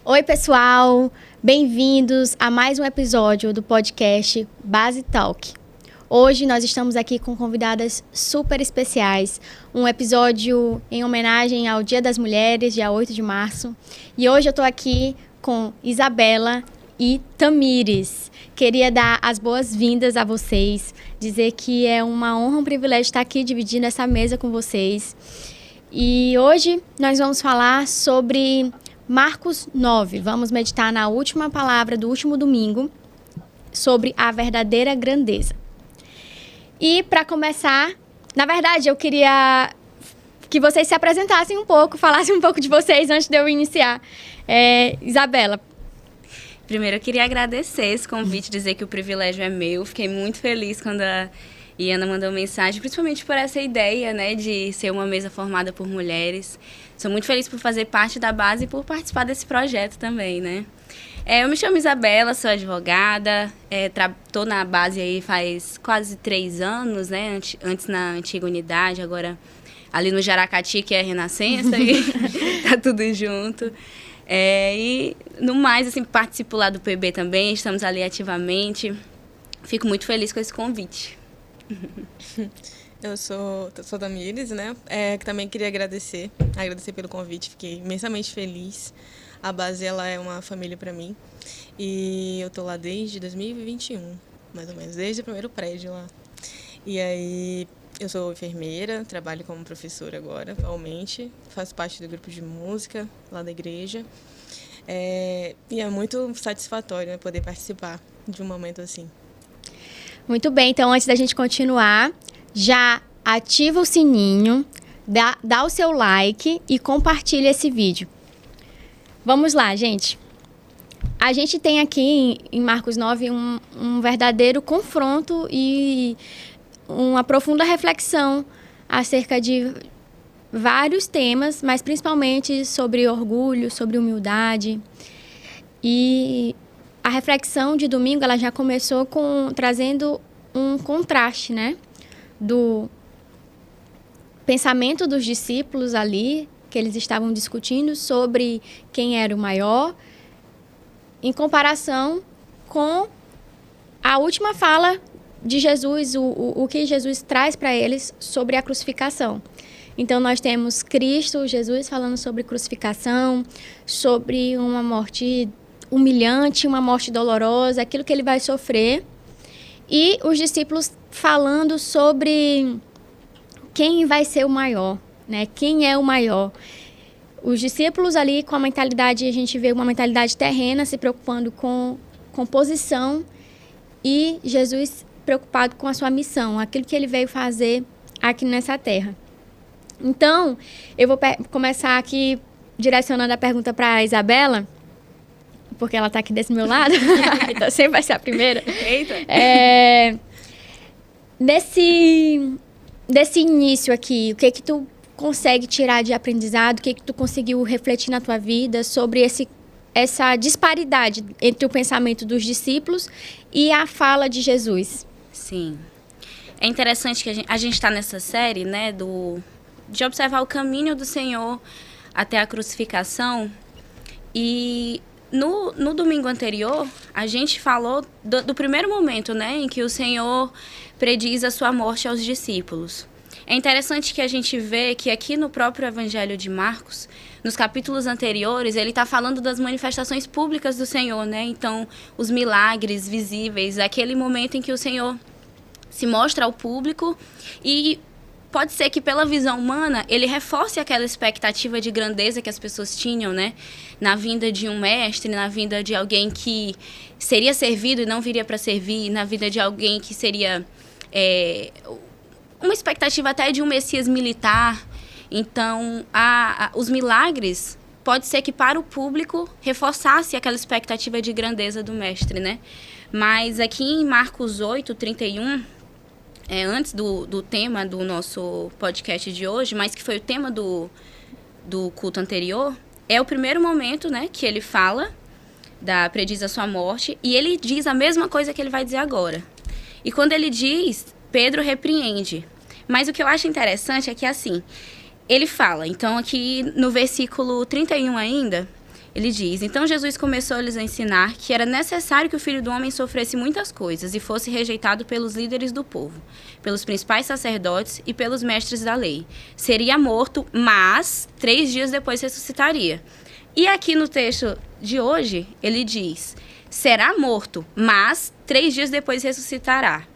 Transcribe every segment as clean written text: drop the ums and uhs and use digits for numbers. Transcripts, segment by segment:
Oi, pessoal! Bem-vindos a mais um episódio do podcast Base Talk. Hoje nós estamos aqui com convidadas super especiais, um episódio em homenagem ao Dia das Mulheres, dia 8 de março. E hoje eu estou aqui com Isabela e Tamires. Queria dar as boas-vindas a vocês, dizer que é uma honra, um privilégio estar aqui dividindo essa mesa com vocês. E hoje nós vamos falar sobre Marcos 9. Vamos meditar na última palavra do último domingo, sobre a verdadeira grandeza. E para começar, na verdade, eu queria que vocês se apresentassem um pouco, falassem um pouco de vocês antes de eu iniciar. Isabela. Primeiro, eu queria agradecer esse convite, dizer que o privilégio é meu. Fiquei muito feliz quando a Iana mandou mensagem, principalmente por essa ideia, né, de ser uma mesa formada por mulheres. Sou muito feliz por fazer parte da base e por participar desse projeto também, né. Eu me chamo Isabela, sou advogada, estou na base aí faz quase 3 anos, né, antes na antiga unidade, agora ali no Jaracati, que é a Renascença, e tá tudo junto. E no mais, assim, participo lá do PB também, estamos ali ativamente. Fico muito feliz com esse convite. Eu sou Tamires, né? Que também queria agradecer pelo convite, fiquei imensamente feliz. A base, ela é uma família para mim e eu tô lá desde 2021, mais ou menos, desde o primeiro prédio lá. E aí, eu sou enfermeira, trabalho como professora agora, atualmente, faço parte do grupo de música lá da igreja. E é muito satisfatório, né, poder participar de um momento assim. Muito bem, então antes da gente continuar, já ativa o sininho, dá o seu like e compartilha esse vídeo. Vamos lá, gente. A gente tem aqui em Marcos 9 um verdadeiro confronto e uma profunda reflexão acerca de vários temas, mas principalmente sobre orgulho, sobre humildade. E a reflexão de domingo, ela já começou trazendo um contraste, né? Do pensamento dos discípulos ali, que eles estavam discutindo sobre quem era o maior, em comparação com a última fala de Jesus, o que Jesus traz para eles sobre a crucificação. Então, nós temos Cristo, Jesus, falando sobre crucificação, sobre uma morte humilhante, uma morte dolorosa, aquilo que ele vai sofrer. E os discípulos falando sobre quem vai ser o maior, né? Quem é o maior. Os discípulos ali com a mentalidade, a gente vê uma mentalidade terrena, se preocupando com posição, e Jesus preocupado com a sua missão, aquilo que ele veio fazer aqui nessa terra. Então, eu vou começar aqui direcionando a pergunta para a Isabela, porque ela está aqui desse meu lado, então sempre vai ser a primeira. Eita! Desse início aqui, o que tu consegue tirar de aprendizado, o que tu conseguiu refletir na tua vida sobre essa disparidade entre o pensamento dos discípulos e a fala de Jesus? Sim. É interessante que a gente está nessa série, né, de observar o caminho do Senhor até a crucificação. E no domingo anterior, a gente falou do primeiro momento, né, em que o Senhor prediz a sua morte aos discípulos. É interessante que a gente vê que aqui no próprio Evangelho de Marcos, nos capítulos anteriores, ele está falando das manifestações públicas do Senhor, né? Então, os milagres visíveis, aquele momento em que o Senhor se mostra ao público, e pode ser que pela visão humana ele reforce aquela expectativa de grandeza que as pessoas tinham, né? Na vinda de um mestre, na vinda de alguém que seria servido e não viria para servir, na vinda de alguém que seria uma expectativa até de um Messias militar. Então, os milagres, pode ser que para o público reforçasse aquela expectativa de grandeza do mestre, né? Mas aqui em Marcos 8, 31, antes do tema do nosso podcast de hoje, mas que foi o tema do culto anterior, é o primeiro momento, né, que ele fala prediz a sua morte, e ele diz a mesma coisa que ele vai dizer agora. E quando ele diz, Pedro repreende. Mas o que eu acho interessante é que, assim, ele fala, então aqui no versículo 31 ainda, Ele diz: então Jesus começou a lhes ensinar que era necessário que o Filho do Homem sofresse muitas coisas e fosse rejeitado pelos líderes do povo, pelos principais sacerdotes e pelos mestres da lei. Seria morto, mas 3 dias depois ressuscitaria. E aqui no texto de hoje, ele diz: será morto, mas 3 dias depois ressuscitará.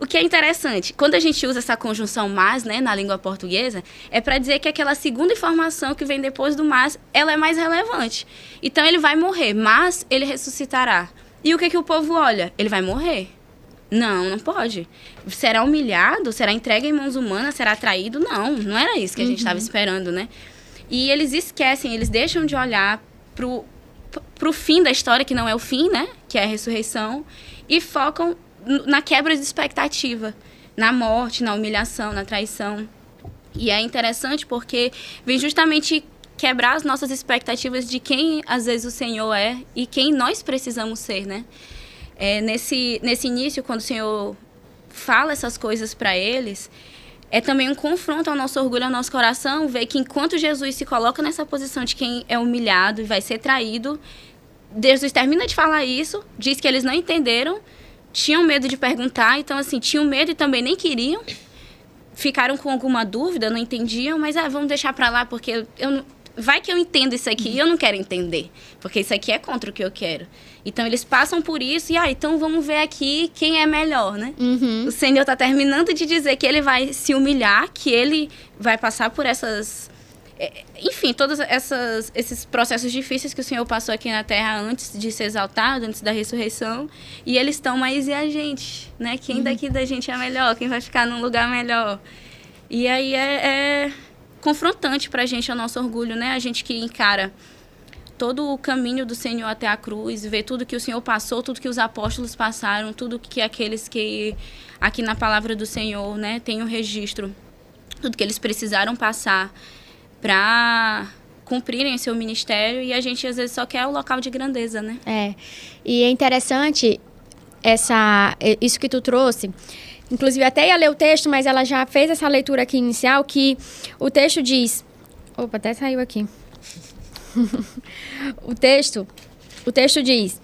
O que é interessante, quando a gente usa essa conjunção mas, né, na língua portuguesa, é para dizer que aquela segunda informação que vem depois do mas, ela é mais relevante. Então, ele vai morrer, mas ele ressuscitará. E o que o povo olha? Ele vai morrer. Não, não pode. Será humilhado? Será entregue em mãos humanas? Será traído? Não era isso que a gente estava esperando, né? E eles esquecem, eles deixam de olhar pro fim da história, que não é o fim, né? Que é a ressurreição, e focam na quebra de expectativa, na morte, na humilhação, na traição. E é interessante porque vem justamente quebrar as nossas expectativas de quem, às vezes, o Senhor é e quem nós precisamos ser, né? Nesse início, quando o Senhor fala essas coisas para eles, é também um confronto ao nosso orgulho, ao nosso coração, ver que enquanto Jesus se coloca nessa posição de quem é humilhado e vai ser traído, Jesus termina de falar isso, diz que eles não entenderam, tinham medo de perguntar, então, assim, tinham medo e também nem queriam. Ficaram com alguma dúvida, não entendiam, mas vamos deixar pra lá, porque vai que eu entendo isso aqui e eu não quero entender, porque isso aqui é contra o que eu quero. Então, eles passam por isso e, então vamos ver aqui quem é melhor, né? O Senhor está terminando de dizer que ele vai se humilhar, que ele vai passar por essas... Enfim, todos esses processos difíceis que o Senhor passou aqui na Terra antes de ser exaltado, antes da ressurreição. E eles estão, mas e a gente? Né? Quem daqui da gente é melhor? Quem vai ficar num lugar melhor? E aí é confrontante pra gente, o nosso orgulho, né? A gente que encara todo o caminho do Senhor até a cruz, vê tudo que o Senhor passou, tudo que os apóstolos passaram, tudo que aqueles que aqui na palavra do Senhor, né, tem um registro, tudo que eles precisaram passar para cumprirem seu ministério, e a gente às vezes só quer o local de grandeza, né? E é interessante isso que tu trouxe. Inclusive, até ia ler o texto, mas ela já fez essa leitura aqui inicial, que o texto diz... Opa, até saiu aqui. O texto diz...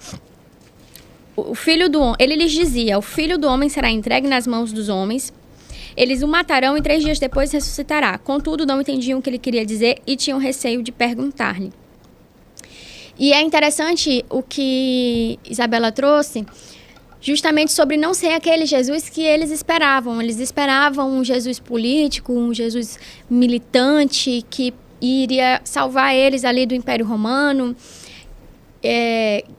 O filho do homem... Ele lhes dizia, o filho do homem será entregue nas mãos dos homens... Eles o matarão e 3 dias depois ressuscitará. Contudo, não entendiam o que ele queria dizer e tinham receio de perguntar-lhe. E é interessante o que Isabela trouxe, justamente sobre não ser aquele Jesus que eles esperavam. Eles esperavam um Jesus político, um Jesus militante, que iria salvar eles ali do Império Romano.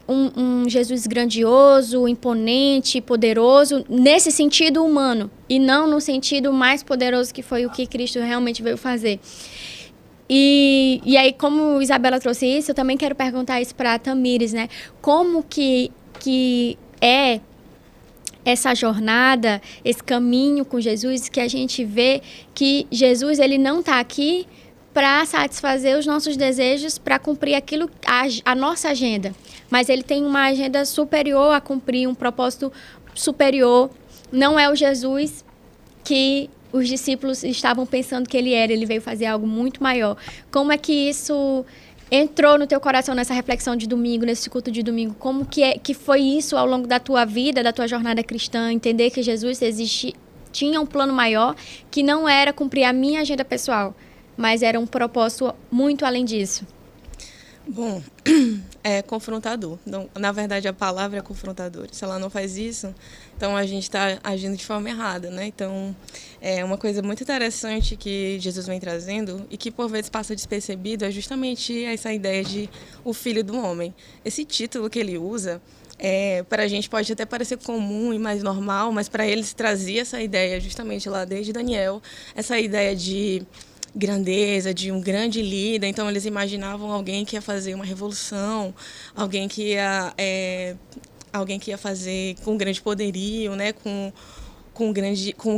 Um Jesus grandioso, imponente, poderoso, nesse sentido humano, e não no sentido mais poderoso que foi o que Cristo realmente veio fazer. E aí, como Isabela trouxe isso, eu também quero perguntar isso para a Tamires, né? Como que é essa jornada, esse caminho com Jesus, que a gente vê que Jesus, ele não está aqui para satisfazer os nossos desejos, para cumprir a nossa agenda. Mas ele tem uma agenda superior a cumprir, um propósito superior. Não é o Jesus que os discípulos estavam pensando que ele era. Ele veio fazer algo muito maior. Como é que isso entrou no teu coração nessa reflexão de domingo, nesse culto de domingo? Como que foi isso ao longo da tua vida, da tua jornada cristã? Entender que Jesus tinha um plano maior, que não era cumprir a minha agenda pessoal, mas era um propósito muito além disso. Bom, é confrontador. Não, na verdade, a palavra é confrontadora. Se ela não faz isso, então a gente está agindo de forma errada, né? Então, é uma coisa muito interessante que Jesus vem trazendo e que, por vezes, passa despercebido, é justamente essa ideia de o Filho do Homem. Esse título que ele usa, para a gente pode até parecer comum e mais normal, mas para eles trazia essa ideia, justamente lá desde Daniel, essa ideia de grandeza, de um grande líder. Então eles imaginavam alguém que ia fazer uma revolução, alguém que ia fazer com grande poderio, né, com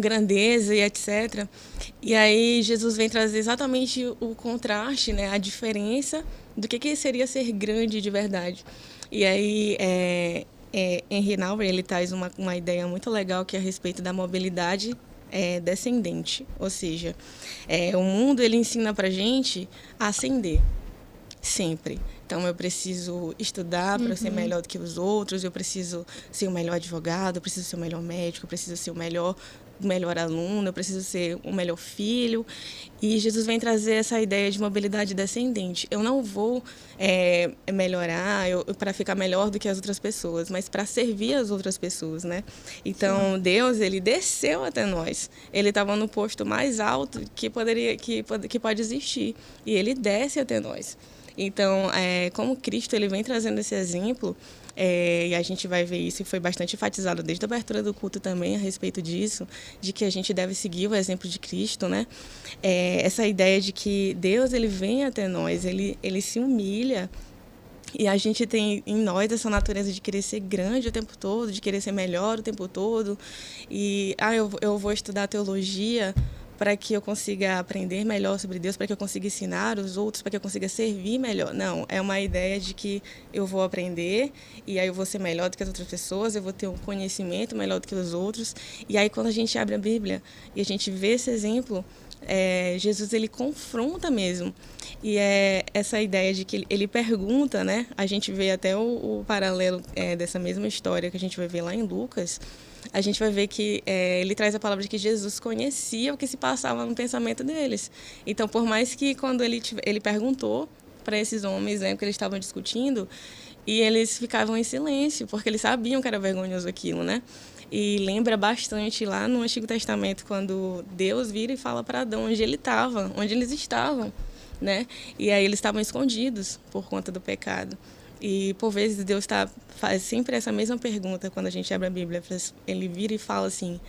grandeza e etc. E aí Jesus vem trazer exatamente o contraste, né, a diferença do que seria ser grande de verdade. E aí Henry Nouwen, ele traz uma ideia muito legal, que é a respeito da mobilidade descendente, ou seja, o mundo, ele ensina pra gente a ascender sempre. Então, eu preciso estudar para ser melhor do que os outros, eu preciso ser o melhor advogado, eu preciso ser o melhor médico, eu preciso ser o melhor aluno, eu preciso ser o melhor filho. E Jesus vem trazer essa ideia de mobilidade descendente. Eu não vou melhorar para ficar melhor do que as outras pessoas, mas para servir as outras pessoas, né? Então, Deus, ele desceu até nós. Ele estava no posto mais alto que pode existir. E ele desce até nós. Então, como Cristo ele vem trazendo esse exemplo, e a gente vai ver isso, e foi bastante enfatizado desde a abertura do culto também a respeito disso, de que a gente deve seguir o exemplo de Cristo, né? Essa ideia de que Deus ele vem até nós, ele se humilha, e a gente tem em nós essa natureza de querer ser grande o tempo todo, de querer ser melhor o tempo todo, e eu vou estudar teologia para que eu consiga aprender melhor sobre Deus, para que eu consiga ensinar os outros, para que eu consiga servir melhor. Não, é uma ideia de que eu vou aprender e aí eu vou ser melhor do que as outras pessoas, eu vou ter um conhecimento melhor do que os outros. E aí quando a gente abre a Bíblia e a gente vê esse exemplo, Jesus ele confronta mesmo. E é essa ideia de que ele pergunta, né? A gente vê até o paralelo dessa mesma história que a gente vai ver lá em Lucas. A gente vai ver que ele traz a palavra de que Jesus conhecia o que se passava no pensamento deles. Então, por mais que quando ele perguntou para esses homens, né, que eles estavam discutindo, e eles ficavam em silêncio, porque eles sabiam que era vergonhoso aquilo, né? E lembra bastante lá no Antigo Testamento, quando Deus vira e fala para Adão onde ele estava, onde eles estavam, né? E aí eles estavam escondidos por conta do pecado. E, por vezes, Deus faz sempre essa mesma pergunta quando a gente abre a Bíblia. Ele vira e fala assim,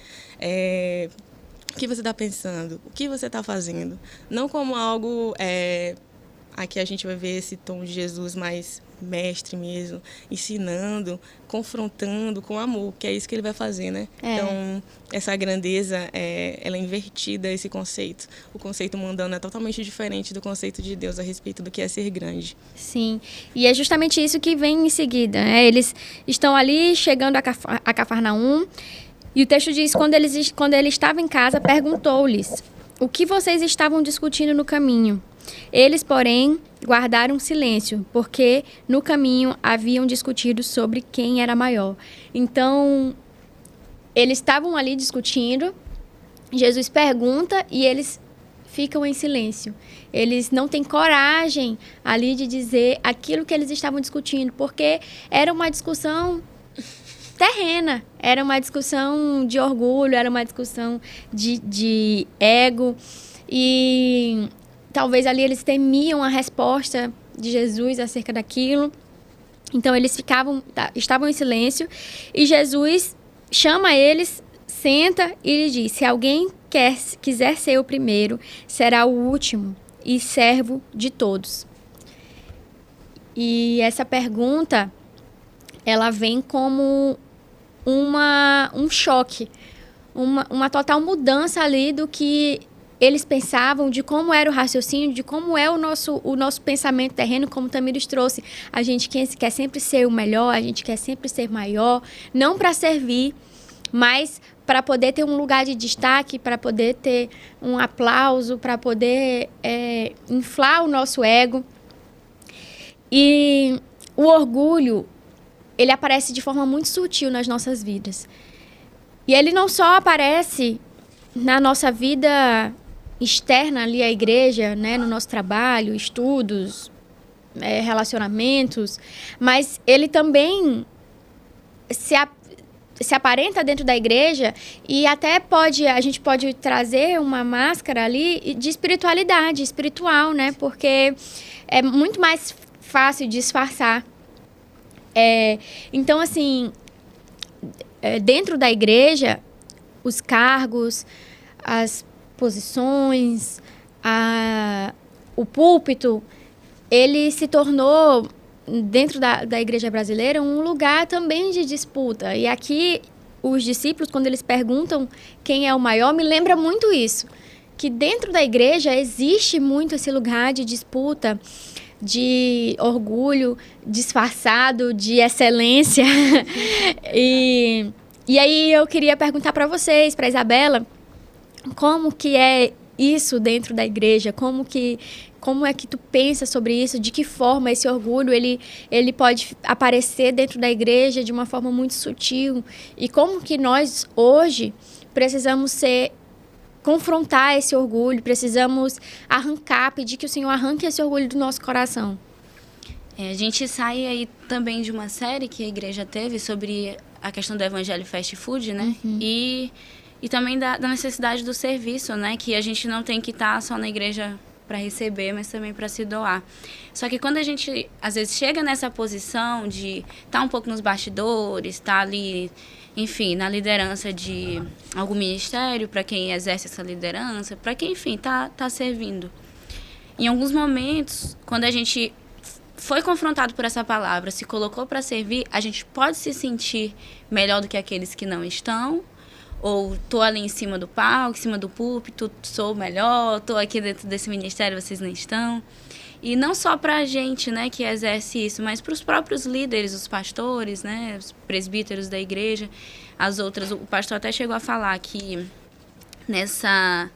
o que você está pensando? O que você está fazendo? Não como algo... Aqui a gente vai ver esse tom de Jesus mais mestre mesmo, ensinando, confrontando com amor, que é isso que ele vai fazer, né? Então, essa grandeza, ela é invertida, esse conceito. O conceito mundano é totalmente diferente do conceito de Deus a respeito do que é ser grande. Sim, e é justamente isso que vem em seguida, né? Eles estão ali chegando a Cafarnaum, e o texto diz, quando ele estava em casa, perguntou-lhes, o que vocês estavam discutindo no caminho? Eles, porém, guardaram silêncio, porque no caminho haviam discutido sobre quem era maior. Então, eles estavam ali discutindo, Jesus pergunta e eles ficam em silêncio. Eles não têm coragem ali de dizer aquilo que eles estavam discutindo, porque era uma discussão terrena, era uma discussão de orgulho, era uma discussão de ego, e talvez ali eles temiam a resposta de Jesus acerca daquilo. Então, eles estavam em silêncio. E Jesus chama eles, senta e lhe diz, se alguém quiser ser o primeiro, será o último e servo de todos. E essa pergunta, ela vem como um choque, uma total mudança ali do que eles pensavam, de como era o raciocínio, de como é o nosso pensamento terreno, como o Tamires trouxe. A gente quer sempre ser o melhor, a gente quer sempre ser maior, não para servir, mas para poder ter um lugar de destaque, para poder ter um aplauso, para poder inflar o nosso ego. E o orgulho, ele aparece de forma muito sutil nas nossas vidas. E ele não só aparece na nossa vida externa ali à igreja, né, no nosso trabalho, estudos, relacionamentos, mas ele também se aparenta dentro da igreja e até a gente pode trazer uma máscara ali de espiritualidade, espiritual, né, porque é muito mais fácil disfarçar. Então, assim, dentro da igreja, os cargos, as posições, o púlpito, ele se tornou, dentro da igreja brasileira, um lugar também de disputa. E aqui, os discípulos, quando eles perguntam quem é o maior, me lembra muito isso. Que dentro da igreja existe muito esse lugar de disputa, de orgulho disfarçado, de excelência. E aí eu queria perguntar para vocês, para Isabela, como que é isso dentro da igreja? Como é que tu pensa sobre isso? De que forma esse orgulho ele pode aparecer dentro da igreja de uma forma muito sutil? E como que nós, hoje, precisamos confrontar esse orgulho, precisamos pedir que o Senhor arranque esse orgulho do nosso coração? A gente sai aí também de uma série que a igreja teve sobre a questão do evangelho fast food, né? Uhum. E também da necessidade do serviço, né? Que a gente não tem que estar só na igreja para receber, mas também para se doar. Só que quando a gente, às vezes, chega nessa posição de estar um pouco nos bastidores, estar ali, enfim, na liderança de algum ministério, para quem exerce essa liderança, para quem, enfim, tá servindo. Em alguns momentos, quando a gente foi confrontado por essa palavra, se colocou para servir, a gente pode se sentir melhor do que aqueles que não estão, ou tô ali em cima do palco, em cima do púlpito, sou melhor, tô aqui dentro desse ministério, vocês não estão. E não só para a gente, né, que exerce isso, mas para os próprios líderes, os pastores, né, os presbíteros da igreja, as outras. O pastor até chegou a falar que nessa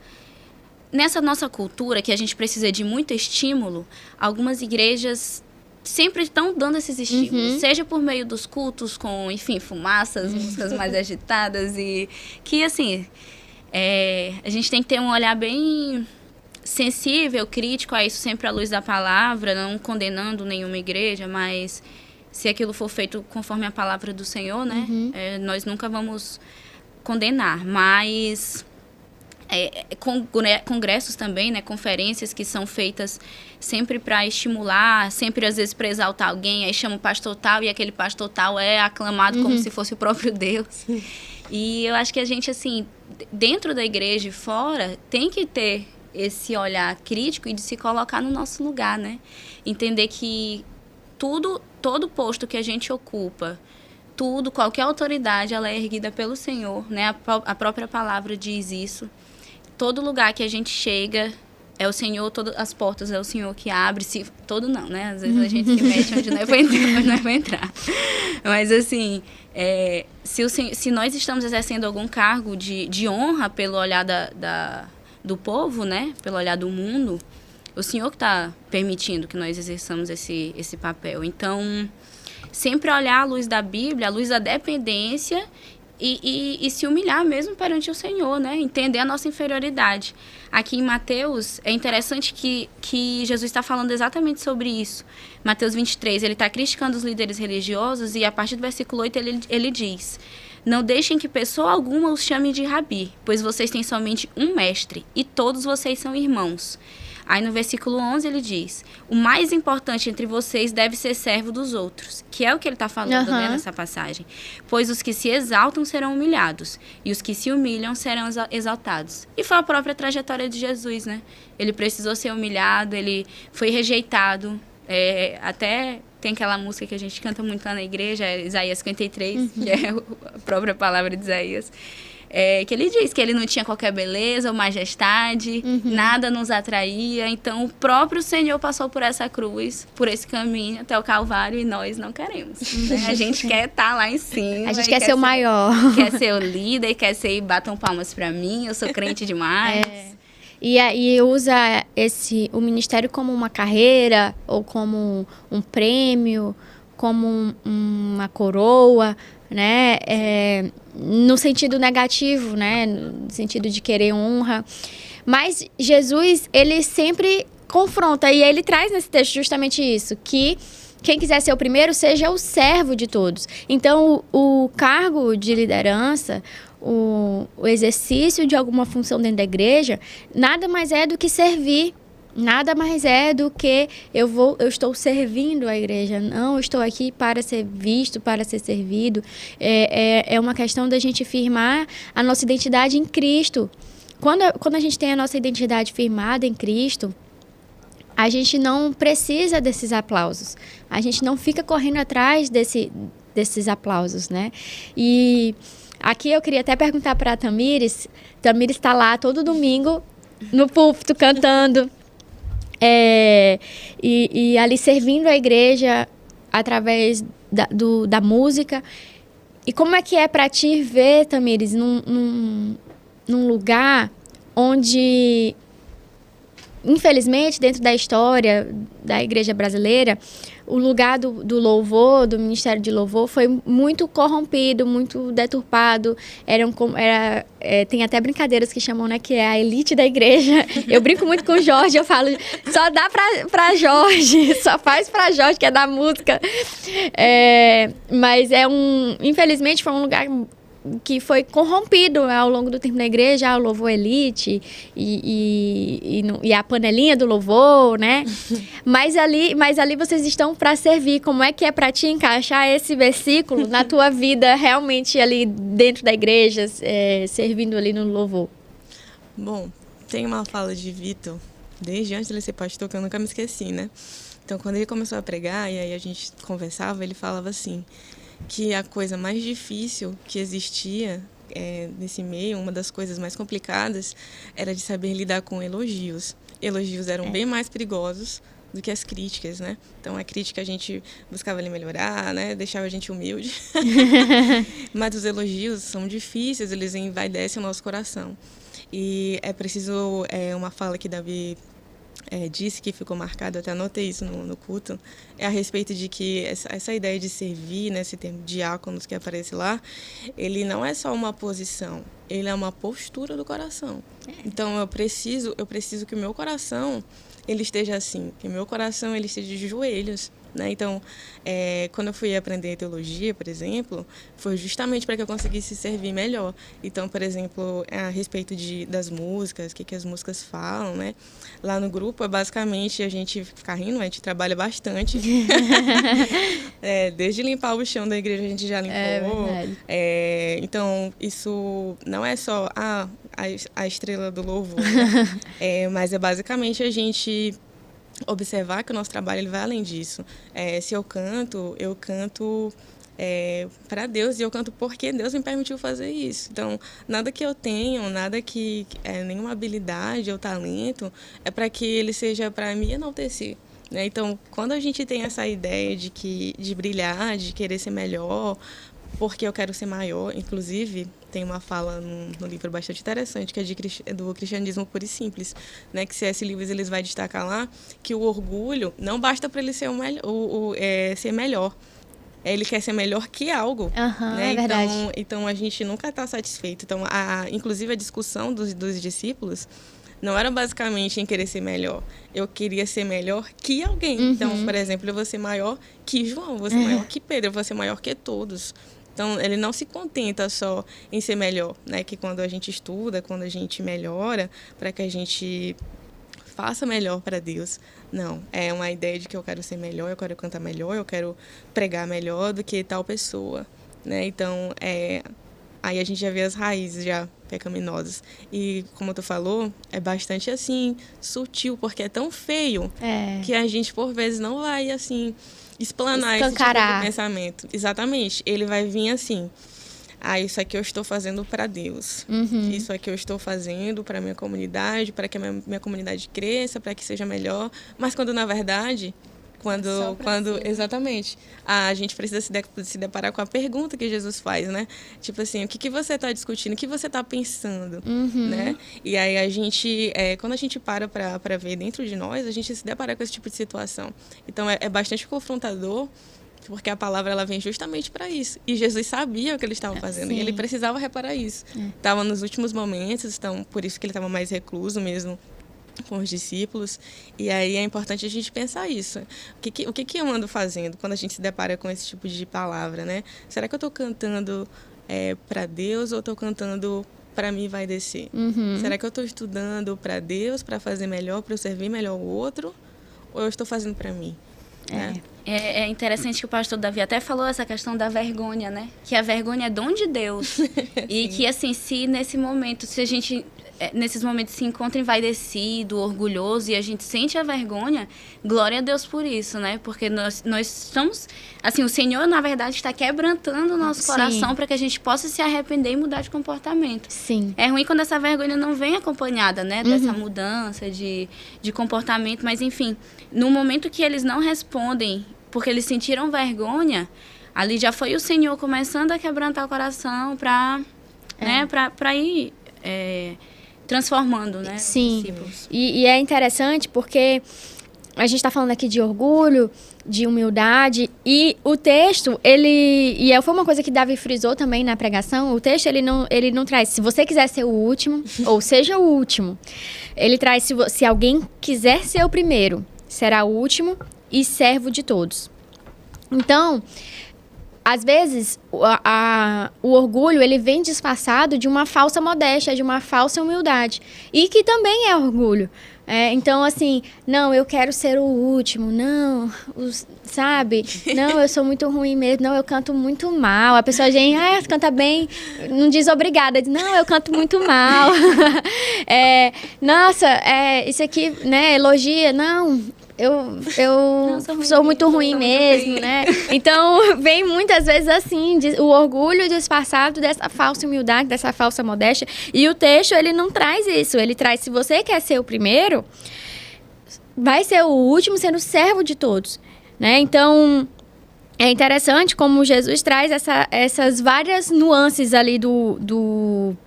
nossa cultura, que a gente precisa de muito estímulo, algumas igrejas sempre estão dando esses estímulos, seja por meio dos cultos com, enfim, fumaças, músicas mais agitadas, e que, assim, a gente tem que ter um olhar bem sensível, crítico a isso, sempre à luz da palavra, não condenando nenhuma igreja, mas se aquilo for feito conforme a palavra do Senhor, né, nós nunca vamos condenar, mas congressos também, né, conferências que são feitas sempre para estimular, sempre às vezes para exaltar alguém, aí chama o pastor tal e aquele pastor tal é aclamado como se fosse o próprio Deus. E eu acho que a gente, assim, dentro da igreja e fora, tem que ter esse olhar crítico e de se colocar no nosso lugar, né? Entender que todo posto que a gente ocupa, qualquer autoridade, ela é erguida pelo Senhor, né? A própria palavra diz isso. Todo lugar que a gente chega é o Senhor, todas as portas é o Senhor que abre. Todo não, né? Às vezes a gente se mete onde não é pra entrar. Mas, assim, se nós estamos exercendo algum cargo de honra pelo olhar do povo, né? Pelo olhar do mundo, o Senhor que está permitindo que nós exerçamos esse papel. Então, sempre olhar à luz da Bíblia, à luz da dependência e se humilhar mesmo perante o Senhor, né? Entender a nossa inferioridade. Aqui em Mateus, é interessante que Jesus está falando exatamente sobre isso. Mateus 23, ele está criticando os líderes religiosos e a partir do versículo 8 ele diz: não deixem que pessoa alguma os chame de rabi, pois vocês têm somente um mestre e todos vocês são irmãos. Aí no versículo 11 ele diz: o mais importante entre vocês deve ser servo dos outros, que é o que ele está falando, né, nessa passagem. Pois os que se exaltam serão humilhados, e os que se humilham serão exaltados. E foi a própria trajetória de Jesus, né? Ele precisou ser humilhado, ele foi rejeitado. Até tem aquela música que a gente canta muito lá na igreja, Isaías 53, que é a própria palavra de Isaías. Que ele diz que ele não tinha qualquer beleza ou majestade, nada nos atraía. Então, o próprio Senhor passou por essa cruz, por esse caminho até o Calvário, e nós não queremos. Né? A gente quer estar lá em cima. A gente quer ser o maior. Quer ser o líder, quer ser batam palmas pra mim, eu sou crente demais. E usa o ministério como uma carreira, ou como um prêmio, como uma coroa, né? No sentido negativo, né? No sentido de querer honra. Mas Jesus, ele sempre confronta, e ele traz nesse texto justamente isso, que quem quiser ser o primeiro, seja o servo de todos. Então, o cargo de liderança, o exercício de alguma função dentro da igreja, nada mais é do que servir. Nada mais é do que eu estou servindo a igreja. Não, eu estou aqui para ser visto, para ser servido. É uma questão da gente firmar a nossa identidade em Cristo. Quando a gente tem a nossa identidade firmada em Cristo, a gente não precisa desses aplausos. A gente não fica correndo atrás desses aplausos, né? E aqui eu queria até perguntar para a Tamires. Tamires está lá todo domingo no púlpito cantando. E ali servindo a igreja através da música. E como é que é para ti ver, Tamires, num lugar onde infelizmente, dentro da história da igreja brasileira, o lugar do louvor, do ministério de louvor, foi muito corrompido, muito deturpado. Tem até brincadeiras que chamam, né, que é a elite da igreja. Eu brinco muito com o Jorge, eu falo, só dá pra Jorge, só faz pra Jorge, que é da música. Mas infelizmente, foi um lugar que foi corrompido ao longo do tempo na igreja, o louvor elite e a panelinha do louvor, né? Mas ali vocês estão para servir. Como é que é para ti encaixar esse versículo na tua vida realmente ali dentro da igreja, servindo ali no louvor? Bom, tem uma fala de Vitor, desde antes de ele ser pastor, que eu nunca me esqueci, né? Então, quando ele começou a pregar, e aí a gente conversava, ele falava assim, que a coisa mais difícil que existia nesse meio, uma das coisas mais complicadas, era de saber lidar com elogios. Elogios eram bem mais perigosos do que as críticas, né? Então, a crítica a gente buscava ali melhorar, né? Deixava a gente humilde. Mas os elogios são difíceis, eles envaidecem o nosso coração. E é preciso, uma fala que Davi disse, que ficou marcado, eu até anotei isso no culto, é a respeito de que essa ideia de servir, né, esse termo diáconos que aparece lá, ele não é só uma posição, ele é uma postura do coração. Então, eu preciso que o meu coração ele esteja assim, que o meu coração ele esteja de joelhos, né? Então, quando eu fui aprender teologia, por exemplo, foi justamente para que eu conseguisse servir melhor. Então, por exemplo, a respeito das músicas, o que as músicas falam, né? Lá no grupo, basicamente, a gente fica rindo, a gente trabalha bastante. Desde limpar o chão da igreja, a gente já limpou. Então, isso não é só a estrela do louvor, né? Mas é basicamente a gente observar que o nosso trabalho ele vai além disso. Se eu canto para Deus, e eu canto porque Deus me permitiu fazer isso. Então, nada que eu tenho, nada que nenhuma habilidade ou talento é para que ele seja para me enaltecer, né? Então, quando a gente tem essa ideia de brilhar, de querer ser melhor, porque eu quero ser maior, inclusive tem uma fala no livro bastante interessante que é do Cristianismo Puro e Simples, né, que C.S. Lewis ele vai destacar lá que o orgulho não basta para ele ser ser melhor. Ele quer ser melhor que algo, né? Verdade. Então a gente nunca está satisfeito. Então inclusive a discussão dos discípulos não era basicamente em querer ser melhor. Eu queria ser melhor que alguém. Então, por exemplo, eu vou ser maior que João, eu vou ser maior que Pedro, eu vou ser maior que todos. Então, ele não se contenta só em ser melhor, né? Que quando a gente estuda, quando a gente melhora, para que a gente faça melhor para Deus. Não, é uma ideia de que eu quero ser melhor, eu quero cantar melhor, eu quero pregar melhor do que tal pessoa, né? Então, aí a gente já vê as raízes já pecaminosas. E, como tu falou, é bastante, assim, sutil, porque é tão feio que a gente, por vezes, não vai, assim, explanar esse tipo de pensamento. Exatamente. Ele vai vir assim, isso aqui eu estou fazendo para Deus. Isso aqui eu estou fazendo para a minha comunidade, para que a minha comunidade cresça, para que seja melhor. Mas quando, na verdade... Exatamente, a gente precisa se deparar com a pergunta que Jesus faz, né? Tipo assim, o que você está discutindo, o que você está pensando, né? E aí a gente, quando a gente para ver dentro de nós, a gente se depara com esse tipo de situação. Então é bastante confrontador, porque a palavra ela vem justamente para isso. E Jesus sabia o que ele estava fazendo, e ele precisava reparar isso. Estava nos últimos momentos, então por isso que ele estava mais recluso mesmo com os discípulos, e aí é importante a gente pensar isso. O que eu ando fazendo quando a gente se depara com esse tipo de palavra, né? Será que eu estou cantando para Deus ou estou cantando para mim vai descer? Será que eu estou estudando para Deus, para fazer melhor, para eu servir melhor o outro, ou eu estou fazendo para mim? Né? É interessante que o pastor Davi até falou essa questão da vergonha, né? Que a vergonha é dom de Deus. E que, assim, se a gente nesses momentos se encontra envaidecido, orgulhoso, e a gente sente a vergonha, glória a Deus por isso, né? Porque nós estamos... Assim, o Senhor, na verdade, está quebrantando o nosso coração para que a gente possa se arrepender e mudar de comportamento. Sim. É ruim quando essa vergonha não vem acompanhada, né? Dessa mudança de comportamento. Mas, enfim, no momento que eles não respondem porque eles sentiram vergonha, ali já foi o Senhor começando a quebrantar o coração para ir... transformando, né? Sim. Os discípulos. E é interessante porque a gente está falando aqui de orgulho, de humildade, e o texto, foi uma coisa que Davi frisou também na pregação, o texto, ele não traz, se você quiser ser o último, ou seja o último. Ele traz, se alguém quiser ser o primeiro, será o último e servo de todos. Então, às vezes, o orgulho, ele vem disfarçado de uma falsa modéstia, de uma falsa humildade. E que também é orgulho. Então, assim, não, eu quero ser o último. Não, sabe? Não, eu sou muito ruim mesmo. Não, eu canto muito mal. A pessoa canta bem, não diz obrigada. Diz, não, eu canto muito mal. Nossa, isso aqui, né, elogia. Não, eu sou muito ruim mesmo, né? Então, vem muitas vezes assim, o orgulho disfarçado dessa falsa humildade, dessa falsa modéstia. E o texto, ele não traz isso. Ele traz, se você quer ser o primeiro, vai ser o último sendo servo de todos, né? Então, é interessante como Jesus traz essas várias nuances ali do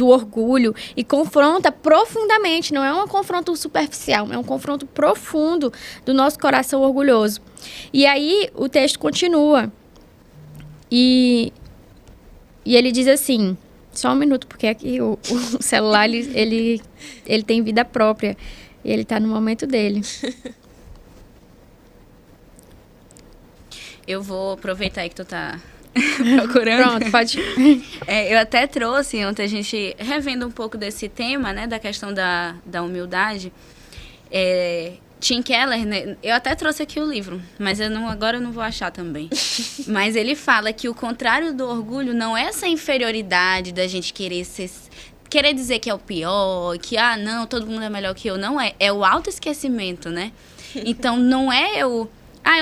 orgulho e confronta profundamente, não é um confronto superficial, é um confronto profundo do nosso coração orgulhoso. E aí o texto continua e ele diz assim, só um minuto, porque aqui o celular ele tem vida própria, ele está no momento dele. Eu vou aproveitar aí que tu tá procurando. Pronto, pode. Eu até trouxe, ontem a gente revendo um pouco desse tema, né, da questão da humildade. Tim Keller, né, eu até trouxe aqui o livro, mas agora eu não vou achar também. Mas ele fala que o contrário do orgulho não é essa inferioridade da gente querer dizer que é o pior, que, não, todo mundo é melhor que eu. Não é. É o autoesquecimento, né? Então, não é eu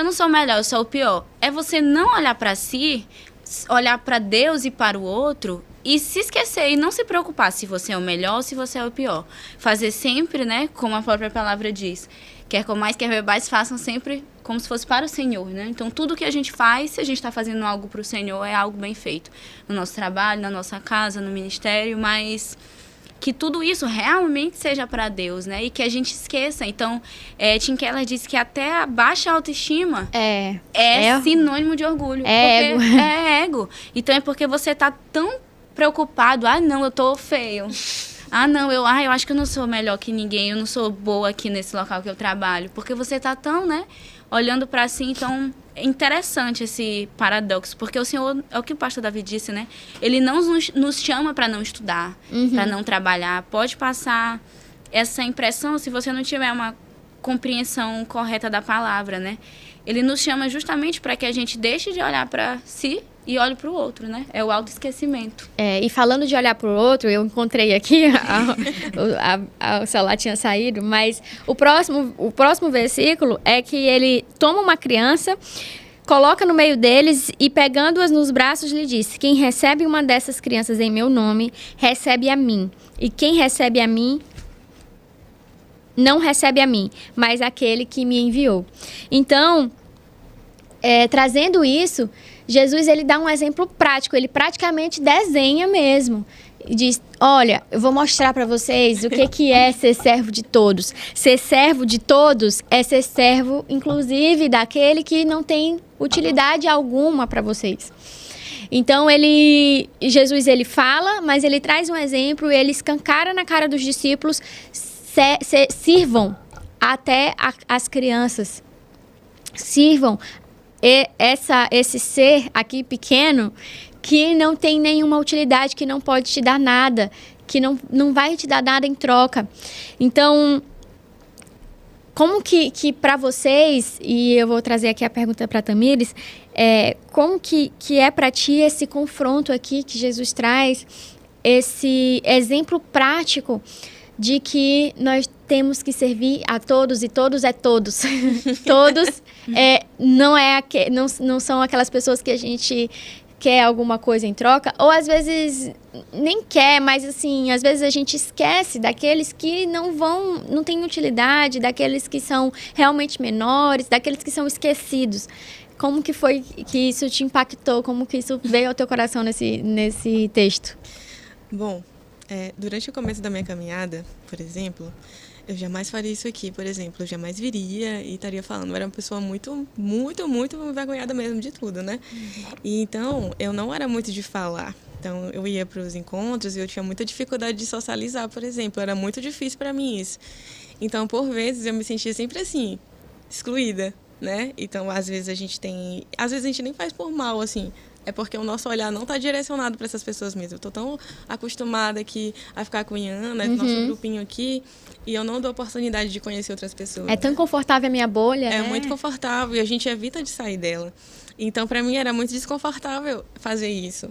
não sou o melhor, eu sou o pior. É você não olhar para si, olhar para Deus e para o outro e se esquecer e não se preocupar se você é o melhor ou se você é o pior. Fazer sempre, né, como a própria palavra diz, quer comais, quer bebais, façam sempre como se fosse para o Senhor, né? Então, tudo que a gente faz, se a gente está fazendo algo para o Senhor, é algo bem feito. No nosso trabalho, na nossa casa, no ministério, mas que tudo isso realmente seja para Deus, né? E que a gente esqueça. Então, Tim Keller diz que até a baixa autoestima é sinônimo de orgulho. Ego. É ego. Então, é porque você tá tão preocupado. Não, eu tô feio. Não, eu acho que eu não sou melhor que ninguém. Eu não sou boa aqui nesse local que eu trabalho. Porque você tá tão, né, olhando para si. Então, é interessante esse paradoxo, porque o Senhor, é o que o pastor Davi disse, né? Ele não nos chama para não estudar, para não trabalhar. Pode passar essa impressão se você não tiver uma compreensão correta da palavra, né? Ele nos chama justamente para que a gente deixe de olhar para si e olhe para o outro, né? É o autoesquecimento. E falando de olhar para o outro, eu encontrei aqui, o celular tinha saído, mas o próximo versículo é que ele toma uma criança, coloca no meio deles e, pegando-as nos braços, lhe disse: quem recebe uma dessas crianças em meu nome, recebe a mim. E quem recebe a mim, não recebe a mim, mas aquele que me enviou. Então, trazendo isso, Jesus, ele dá um exemplo prático, ele praticamente desenha mesmo. E diz, olha, eu vou mostrar para vocês o que é ser servo de todos. Ser servo de todos é ser servo, inclusive, daquele que não tem utilidade alguma para vocês. Então, Jesus, ele fala, mas ele traz um exemplo, ele escancara na cara dos discípulos, sirvam até as crianças. Sirvam esse ser aqui pequeno que não tem nenhuma utilidade, que não pode te dar nada, que não vai te dar nada em troca. Então, como que para vocês, e eu vou trazer aqui a pergunta para a Tamires, como que é para ti esse confronto aqui que Jesus traz, esse exemplo prático de que nós temos que servir a todos, e todos é todos. Todos não são aquelas pessoas que a gente quer alguma coisa em troca, ou às vezes nem quer, mas assim, às vezes a gente esquece daqueles que não têm utilidade, daqueles que são realmente menores, daqueles que são esquecidos. Como que foi que isso te impactou? Como que isso veio ao teu coração nesse texto? Bom, durante o começo da minha caminhada, por exemplo, eu jamais faria isso aqui, por exemplo. Eu jamais viria e estaria falando. Eu era uma pessoa muito, muito, muito envergonhada mesmo de tudo, né? E então, eu não era muito de falar. Então, eu ia para os encontros e eu tinha muita dificuldade de socializar, por exemplo. Era muito difícil para mim isso. Então, por vezes, eu me sentia sempre assim, excluída, né? Então, às vezes a gente nem faz por mal, assim. É porque o nosso olhar não está direcionado para essas pessoas mesmo. Eu estou tão acostumada aqui a ficar com a Iana, nosso grupinho aqui, e eu não dou oportunidade de conhecer outras pessoas. É tão confortável a minha bolha, É né? muito confortável e a gente evita de sair dela. Então, para mim, era muito desconfortável fazer isso.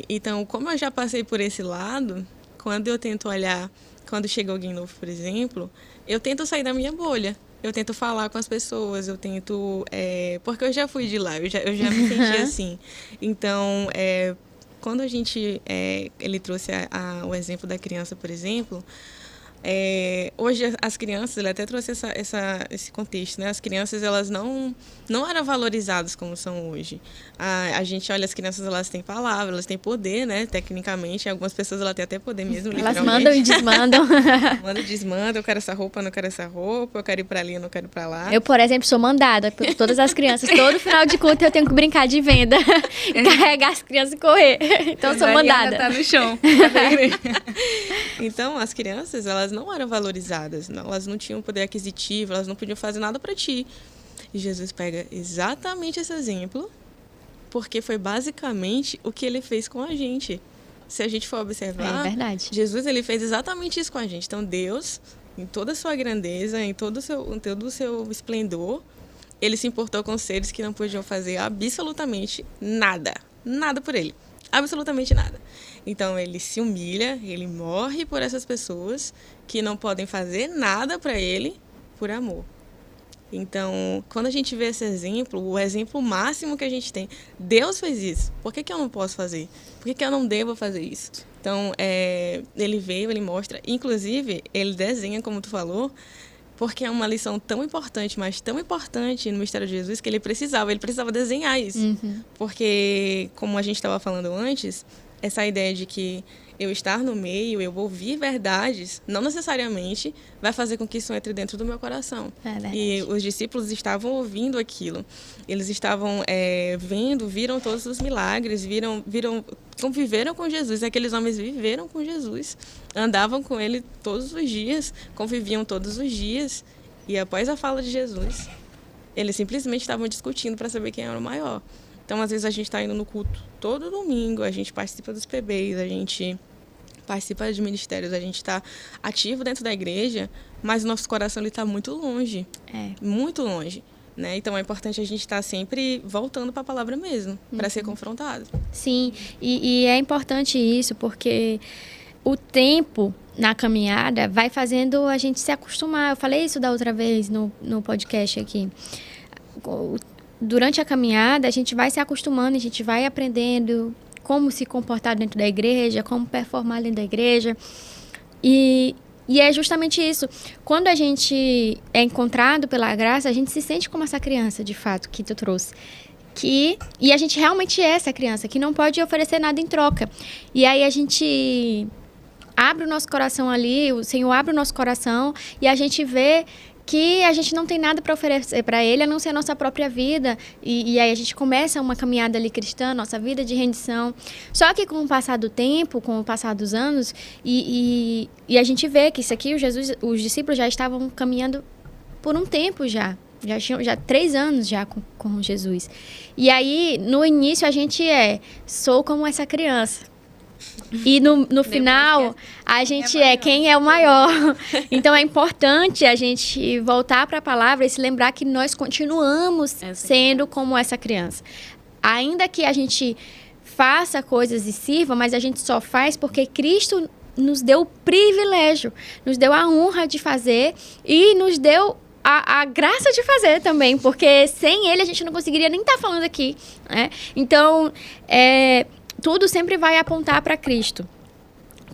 Então, como eu já passei por esse lado, quando eu tento olhar, quando chega alguém novo, por exemplo, eu tento sair da minha bolha. Eu tento falar com as pessoas, eu tento... porque eu já fui de lá, eu já me senti assim. Então, quando a gente... ele trouxe o exemplo da criança, por exemplo... hoje as crianças, ele até trouxe esse contexto, né? As crianças, elas não eram valorizadas como são hoje. A gente olha, as crianças, elas têm palavra, elas têm poder, né? Tecnicamente, algumas pessoas elas têm até poder mesmo, elas mandam e desmandam. Mandam e desmandam, eu quero essa roupa, não quero essa roupa, eu quero ir pra ali, eu não quero ir pra lá. Eu, por exemplo, sou mandada por todas as crianças. Todo final de culto eu tenho que brincar de venda, carregar as crianças e correr. Então, eu sou mandada. Tá no chão. Então, as crianças, elas não eram valorizadas, não, elas não tinham poder aquisitivo, elas não podiam fazer nada para ti. E Jesus pega exatamente esse exemplo, porque foi basicamente o que ele fez com a gente. Se a gente for observar, verdade. Jesus, ele fez exatamente isso com a gente. Então, Deus, em toda a sua grandeza, em todo o seu esplendor, ele se importou com seres que não podiam fazer absolutamente nada. Nada por ele. Absolutamente nada. Então, ele se humilha, ele morre por essas pessoas que não podem fazer nada para ele por amor. Então, quando a gente vê esse exemplo, o exemplo máximo que a gente tem, Deus fez isso. Por que eu não posso fazer? Por que eu não devo fazer isso? Então, ele veio, ele mostra. Inclusive, ele desenha, como tu falou, porque é uma lição tão importante, mas tão importante no mistério de Jesus, que ele precisava desenhar isso. Porque, como a gente estava falando antes, essa ideia de que eu estar no meio, eu ouvir verdades, não necessariamente vai fazer com que isso entre dentro do meu coração. E os discípulos estavam ouvindo aquilo. Eles estavam viram todos os milagres, conviveram com Jesus. Aqueles homens viveram com Jesus, andavam com ele todos os dias, conviviam todos os dias. E após a fala de Jesus, eles simplesmente estavam discutindo para saber quem era o maior. Então, às vezes, a gente está indo no culto todo domingo, a gente participa dos PBs, a gente participa de ministérios, a gente está ativo dentro da igreja, mas o nosso coração está muito longe, muito longe. Né? Então, é importante a gente estar sempre voltando para a palavra mesmo, para ser confrontado. Sim, e é importante isso, porque o tempo na caminhada vai fazendo a gente se acostumar. Eu falei isso da outra vez no podcast aqui. Durante a caminhada, a gente vai se acostumando, a gente vai aprendendo como se comportar dentro da igreja, como performar dentro da igreja. E é justamente isso. Quando a gente é encontrado pela graça, a gente se sente como essa criança, de fato, que tu trouxe. E a gente realmente é essa criança, que não pode oferecer nada em troca. E aí a gente abre o nosso coração ali, o Senhor abre o nosso coração e a gente vê que a gente não tem nada para oferecer para Ele, a não ser a nossa própria vida. E aí a gente começa uma caminhada ali cristã, nossa vida de rendição. Só que com o passar do tempo, com o passar dos anos, e a gente vê que isso aqui, os discípulos já estavam caminhando por um tempo já. Já tinham 3 anos já com Jesus. E aí, no início, a gente sou como essa criança. E no final, a gente quem é o maior. Então, é importante a gente voltar para a palavra e se lembrar que nós continuamos sendo como essa criança. Ainda que a gente faça coisas e sirva, mas a gente só faz porque Cristo nos deu o privilégio, nos deu a honra de fazer e nos deu a graça de fazer também, porque sem Ele a gente não conseguiria nem estar falando aqui, né? Então, tudo sempre vai apontar para Cristo.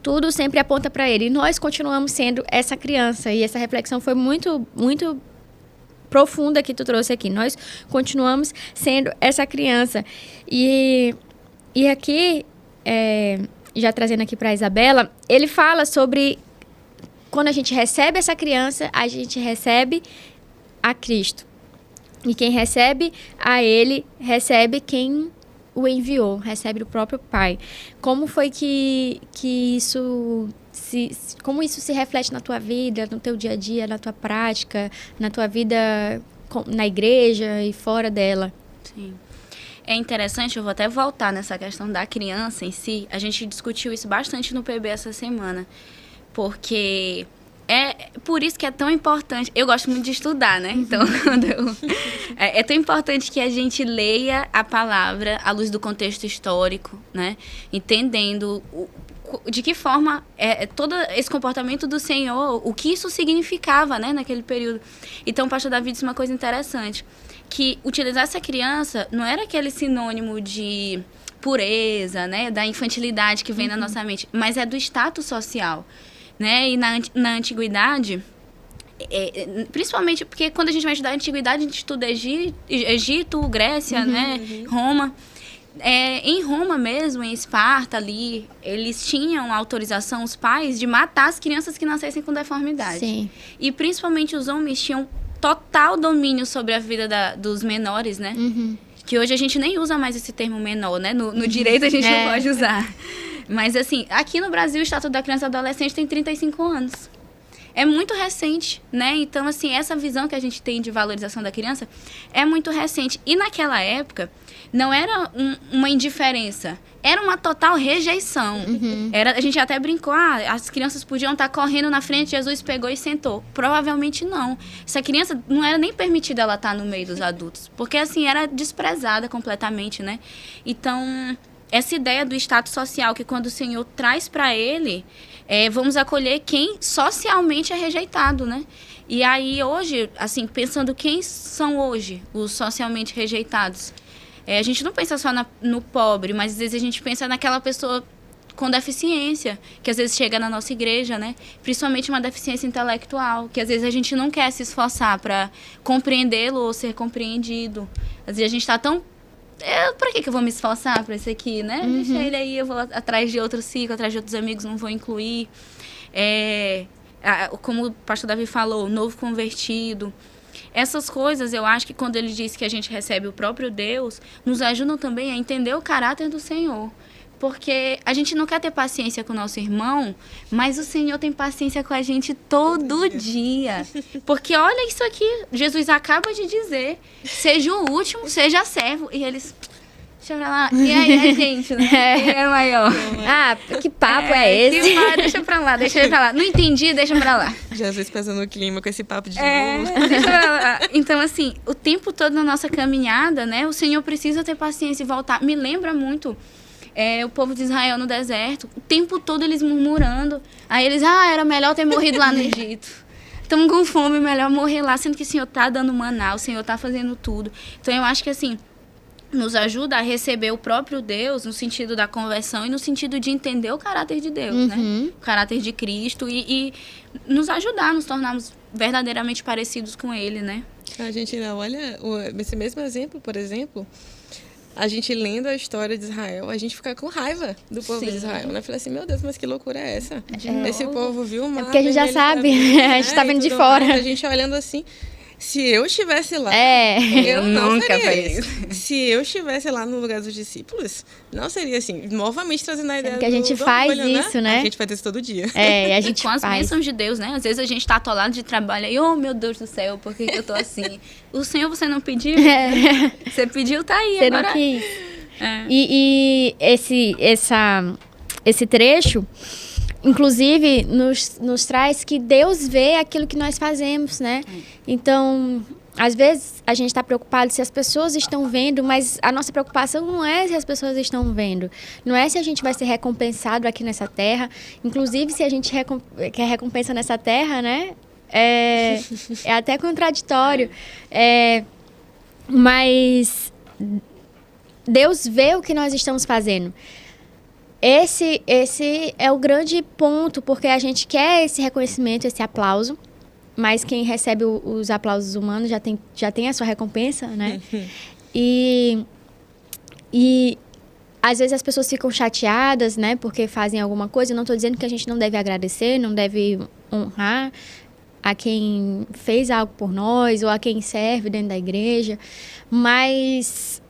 Tudo sempre aponta para Ele. E nós continuamos sendo essa criança. E essa reflexão foi muito, muito profunda que tu trouxe aqui. Nós continuamos sendo essa criança. E aqui, já trazendo aqui para a Isabela, ele fala sobre quando a gente recebe essa criança, a gente recebe a Cristo. E quem recebe a ele, recebe quem o enviou, recebe o próprio Pai. Como foi que isso como isso se reflete na tua vida, no teu dia a dia, na tua prática, na tua vida na igreja e fora dela? Sim. É interessante, eu vou até voltar nessa questão da criança em si. A gente discutiu isso bastante no PB essa semana, porque é por isso que é tão importante. Eu gosto muito de estudar, né? Então, é tão importante que a gente leia a palavra à luz do contexto histórico, né? Entendendo de que forma todo esse comportamento do Senhor, o que isso significava, né, naquele período. Então, o pastor Davi disse uma coisa interessante, que utilizar essa criança não era aquele sinônimo de pureza, né, da infantilidade que vem na nossa mente, mas é do status social, né? E na antiguidade, principalmente porque quando a gente vai estudar a antiguidade, a gente estuda Egito, Grécia, né, Roma. Em Roma mesmo, em Esparta ali, eles tinham autorização, os pais, de matar as crianças que nascessem com deformidade. Sim. E principalmente os homens tinham total domínio sobre a vida dos menores, né? Que hoje a gente nem usa mais esse termo menor, né? No direito a gente não pode usar. Mas assim, aqui no Brasil o Estatuto da Criança e Adolescente tem 35 anos. É muito recente, né? Então, assim, essa visão que a gente tem de valorização da criança é muito recente. E naquela época, não era uma indiferença, era uma total rejeição. A gente até brincou, as crianças podiam estar correndo na frente, Jesus pegou e sentou. Provavelmente não. Essa criança não era nem permitida ela estar no meio dos adultos, porque, assim, era desprezada completamente, né? Então, essa ideia do status social, que quando o Senhor traz para ele, vamos acolher quem socialmente é rejeitado, né? E aí, hoje, assim, pensando quem são hoje os socialmente rejeitados, a gente não pensa só no pobre, mas às vezes a gente pensa naquela pessoa com deficiência, que às vezes chega na nossa igreja, né? Principalmente uma deficiência intelectual, que às vezes a gente não quer se esforçar para compreendê-lo ou ser compreendido. Às vezes a gente está tão... Pra que eu vou me esforçar para esse aqui, né? Deixa ele aí, eu vou atrás de outro ciclo, atrás de outros amigos, não vou incluir. Como o pastor Davi falou, novo convertido. Essas coisas, eu acho que quando ele diz que a gente recebe o próprio Deus, nos ajudam também a entender o caráter do Senhor. Porque a gente não quer ter paciência com o nosso irmão, mas o Senhor tem paciência com a gente todo dia. Porque olha isso aqui, Jesus acaba de dizer, seja o último, seja servo. E eles... Deixa pra lá. E aí, a gente, né? Quem é maior? Que papo é esse? Deixa pra lá. Não entendi, deixa pra lá. Jesus pesando o clima com esse papo de novo. Deixa pra lá. Então, assim, o tempo todo na nossa caminhada, né? O Senhor precisa ter paciência e voltar. Me lembra muito o povo de Israel no deserto. O tempo todo eles murmurando. Aí eles, era melhor ter morrido lá no Egito. Estamos com fome, melhor morrer lá. Sendo que o Senhor tá dando maná, o Senhor tá fazendo tudo. Então, eu acho que, assim... nos ajuda a receber o próprio Deus no sentido da conversão e no sentido de entender o caráter de Deus, né? O caráter de Cristo e nos ajudar a nos tornarmos verdadeiramente parecidos com Ele, né? A gente olha esse mesmo exemplo, por exemplo, a gente lendo a história de Israel, a gente fica com raiva do povo de Israel, né? Falei assim, meu Deus, mas que loucura é essa? Esse povo viu o mar... porque a gente já sabe, a gente tá vendo de fora. Mais, a gente olhando assim... Se eu estivesse lá, eu nunca faria isso. Se eu estivesse lá no lugar dos discípulos, não seria assim. Novamente trazendo a ideia que a gente faz orgulho, isso, né? A gente faz isso todo dia. A gente com as bênçãos de Deus, né? Às vezes a gente tá atolado de trabalho e, meu Deus do céu, por que eu tô assim? O Senhor, você não pediu? Você pediu, tá aí. Você agora... não quis. E esse trecho... inclusive, nos traz que Deus vê aquilo que nós fazemos, né? Então, às vezes, a gente está preocupado se as pessoas estão vendo, mas a nossa preocupação não é se as pessoas estão vendo. Não é se a gente vai ser recompensado aqui nessa terra. Inclusive, se a gente quer recompensa nessa terra, né? É até contraditório. Mas Deus vê o que nós estamos fazendo. Esse é o grande ponto, porque a gente quer esse reconhecimento, esse aplauso, mas quem recebe os aplausos humanos já tem a sua recompensa, né? E Às vezes as pessoas ficam chateadas, né, porque fazem alguma coisa. Eu não estou dizendo que a gente não deve agradecer, não deve honrar a quem fez algo por nós ou a quem serve dentro da igreja, mas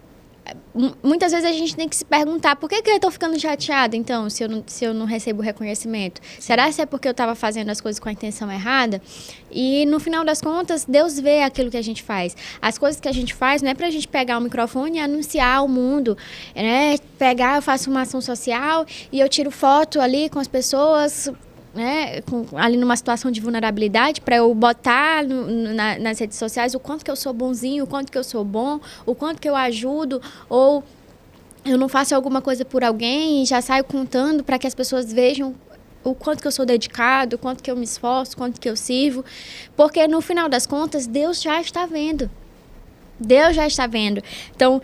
muitas vezes a gente tem que se perguntar por que eu estou ficando chateada, então, se eu não recebo reconhecimento. Será que é porque eu estava fazendo as coisas com a intenção errada? E, no final das contas, Deus vê aquilo que a gente faz. As coisas que a gente faz não é para a gente pegar o microfone e anunciar ao mundo, né? Eu faço uma ação social e eu tiro foto ali com as pessoas, né, ali numa situação de vulnerabilidade, para eu botar nas redes sociais o quanto que eu sou bonzinho, o quanto que eu sou bom, o quanto que eu ajudo, ou eu não faço alguma coisa por alguém e já saio contando para que as pessoas vejam o quanto que eu sou dedicado, o quanto que eu me esforço, o quanto que eu sirvo, porque no final das contas Deus já está vendo. Deus já está vendo. Então,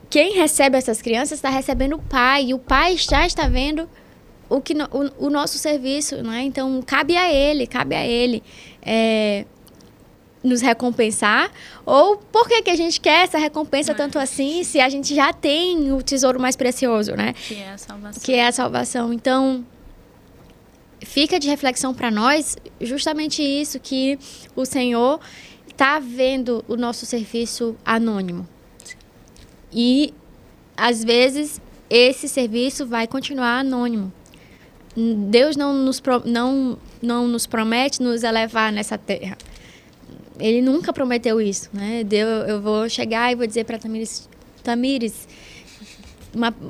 quem recebe essas crianças está recebendo o Pai, e o Pai já está vendo o nosso serviço, né? Então, cabe a ele nos recompensar. Ou por que a gente quer essa recompensa tanto assim, se a gente já tem o tesouro mais precioso, né? Que é a salvação. Que é a salvação. Então, fica de reflexão para nós justamente isso, que o Senhor está vendo o nosso serviço anônimo. E, às vezes, esse serviço vai continuar anônimo. Deus não nos promete nos elevar nessa terra. Ele nunca prometeu isso, né? Eu vou chegar e vou dizer para Tamires,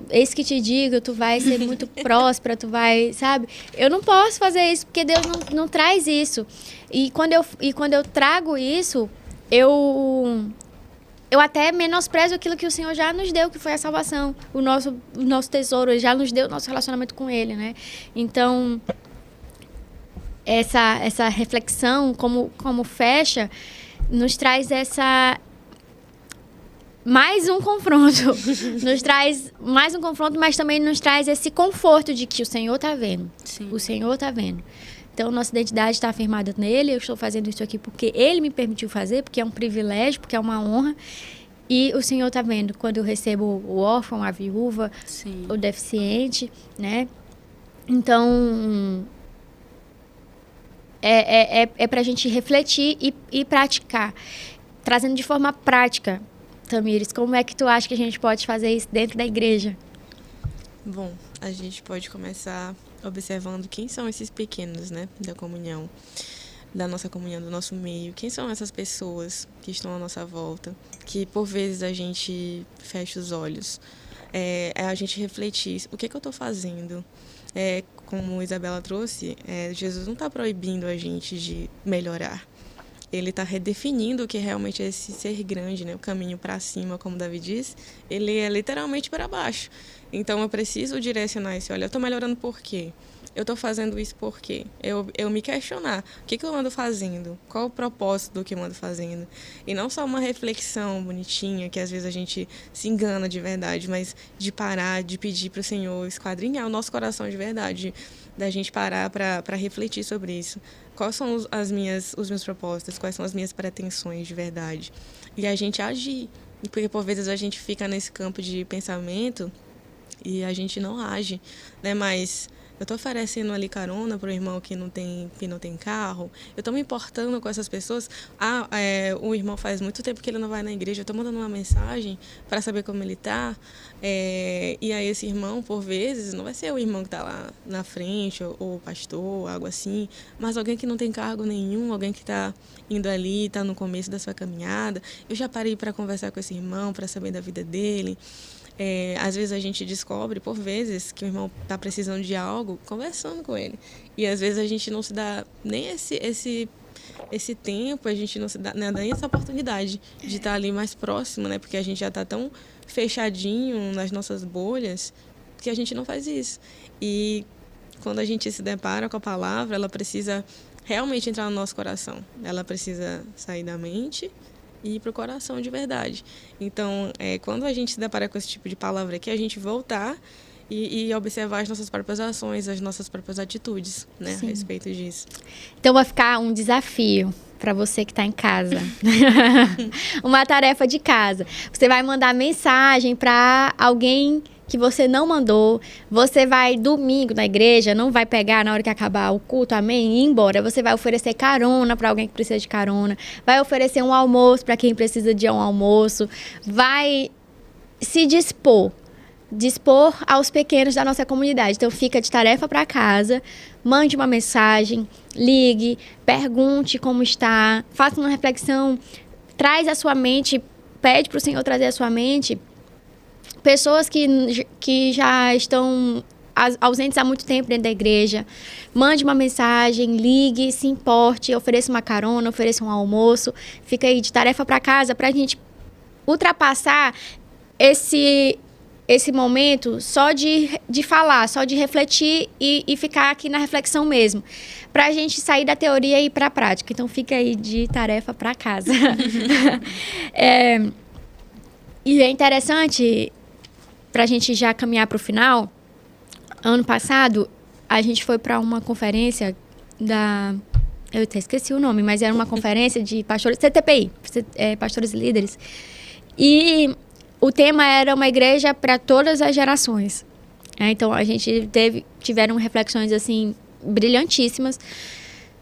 eis que te digo, tu vai ser muito próspera, tu vai, sabe? Eu não posso fazer isso, porque Deus não traz isso. E quando eu trago isso, eu até menosprezo aquilo que o Senhor já nos deu, que foi a salvação, o nosso tesouro. Ele já nos deu o nosso relacionamento com Ele, né? Então, essa reflexão, como fecha, nos traz mais um confronto. Nos traz mais um confronto, mas também nos traz esse conforto de que o Senhor está vendo. Sim. O Senhor está vendo. Então, nossa identidade está afirmada nele. Eu estou fazendo isso aqui porque ele me permitiu fazer, porque é um privilégio, porque é uma honra. E o Senhor está vendo quando eu recebo o órfão, a viúva, Sim. o deficiente, né? Então, é para a gente refletir e praticar. Trazendo de forma prática, Tamires, como é que tu acha que a gente pode fazer isso dentro da igreja? Bom, a gente pode começar observando quem são esses pequenos, né, da comunhão, da nossa comunhão, do nosso meio. Quem são essas pessoas que estão à nossa volta, que por vezes a gente fecha os olhos. É a gente refletir, o que eu estou fazendo? Como Isabela trouxe, Jesus não está proibindo a gente de melhorar. Ele está redefinindo o que realmente é esse ser grande, né? O caminho para cima, como Davi diz, ele é literalmente para baixo. Então, eu preciso direcionar esse olhar. Eu estou melhorando por quê? Eu estou fazendo isso por quê? Eu me questionar. O que eu ando fazendo? Qual o propósito do que eu ando fazendo? E não só uma reflexão bonitinha, que às vezes a gente se engana de verdade, mas de parar, de pedir para o Senhor esquadrinhar o nosso coração de verdade, da gente parar para refletir sobre isso. Quais são os meus propósitos? Quais são as minhas pretensões de verdade? E a gente agir. Porque, por vezes, a gente fica nesse campo de pensamento e a gente não age, né? Mas eu estou oferecendo ali carona para o irmão que não tem carro. Eu estou me importando com essas pessoas. O irmão faz muito tempo que ele não vai na igreja. Eu estou mandando uma mensagem para saber como ele está. E aí esse irmão, por vezes, não vai ser o irmão que está lá na frente, ou o pastor, algo assim, mas alguém que não tem cargo nenhum, alguém que está indo ali, está no começo da sua caminhada. Eu já parei para conversar com esse irmão, para saber da vida dele. Às vezes a gente descobre, por vezes, que o irmão está precisando de algo, conversando com ele. E às vezes a gente não se dá nem esse tempo, a gente não se dá nem essa oportunidade de estar ali mais próximo, né? Porque a gente já está tão fechadinho nas nossas bolhas que a gente não faz isso. E quando a gente se depara com a palavra, ela precisa realmente entrar no nosso coração. Ela precisa sair da mente e ir para o coração de verdade. Então, quando a gente se depara com esse tipo de palavra aqui, a gente voltar e observar as nossas próprias ações, as nossas próprias atitudes, né, a respeito disso. Então, vai ficar um desafio para você que está em casa. Uma tarefa de casa. Você vai mandar mensagem para alguém que você não mandou. Você vai domingo na igreja, não vai pegar na hora que acabar o culto, amém, e ir embora. Você vai oferecer carona para alguém que precisa de carona. Vai oferecer um almoço para quem precisa de um almoço. Vai se dispor aos pequenos da nossa comunidade. Então, fica de tarefa para casa, mande uma mensagem, ligue, pergunte como está, faça uma reflexão, traz à sua mente, pede para o Senhor trazer à sua mente pessoas que já estão ausentes há muito tempo dentro da igreja. Mande uma mensagem, ligue, se importe, ofereça uma carona, ofereça um almoço. Fica aí de tarefa para casa para a gente ultrapassar esse momento só de falar, só de refletir e ficar aqui na reflexão mesmo. Pra gente sair da teoria e ir pra prática. Então, fica aí de tarefa pra casa. E é interessante, pra gente já caminhar pro final, ano passado, a gente foi pra uma conferência eu até esqueci o nome, mas era uma conferência de pastores, CTPI, pastores e líderes. E o tema era uma igreja para todas as gerações. Então, a gente tiveram reflexões, assim, brilhantíssimas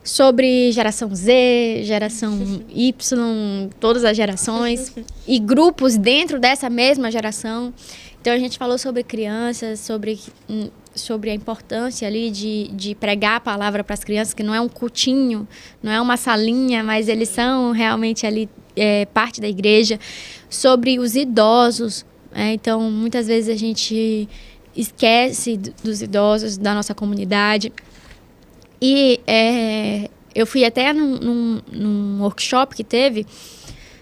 sobre geração Z, geração Y, todas as gerações, e grupos dentro dessa mesma geração. Então, a gente falou sobre crianças, sobre a importância ali de pregar a palavra para as crianças, que não é um cultinho, não é uma salinha, mas eles são realmente ali parte da igreja, sobre os idosos. Então, muitas vezes a gente esquece dos idosos da nossa comunidade. E eu fui até num workshop que teve,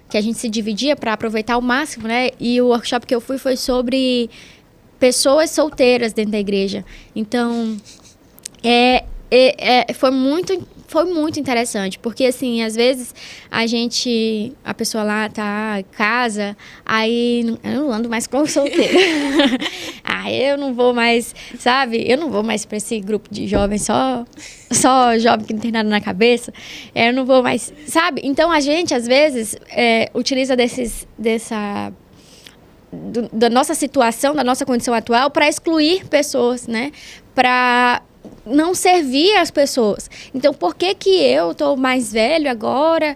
que a gente se dividia para aproveitar ao máximo, né? E o workshop que eu fui foi sobre pessoas solteiras dentro da igreja. Então, foi muito interessante, porque, assim, às vezes a pessoa lá tá em casa, aí eu não ando mais como solteira. Eu não vou mais, sabe? Eu não vou mais para esse grupo de jovens, só jovem que não tem nada na cabeça. Eu não vou mais, sabe? Então, a gente, às vezes, utiliza da nossa situação, da nossa condição atual, para excluir pessoas, né? Para não servir as pessoas. Então, por que eu tô mais velho agora,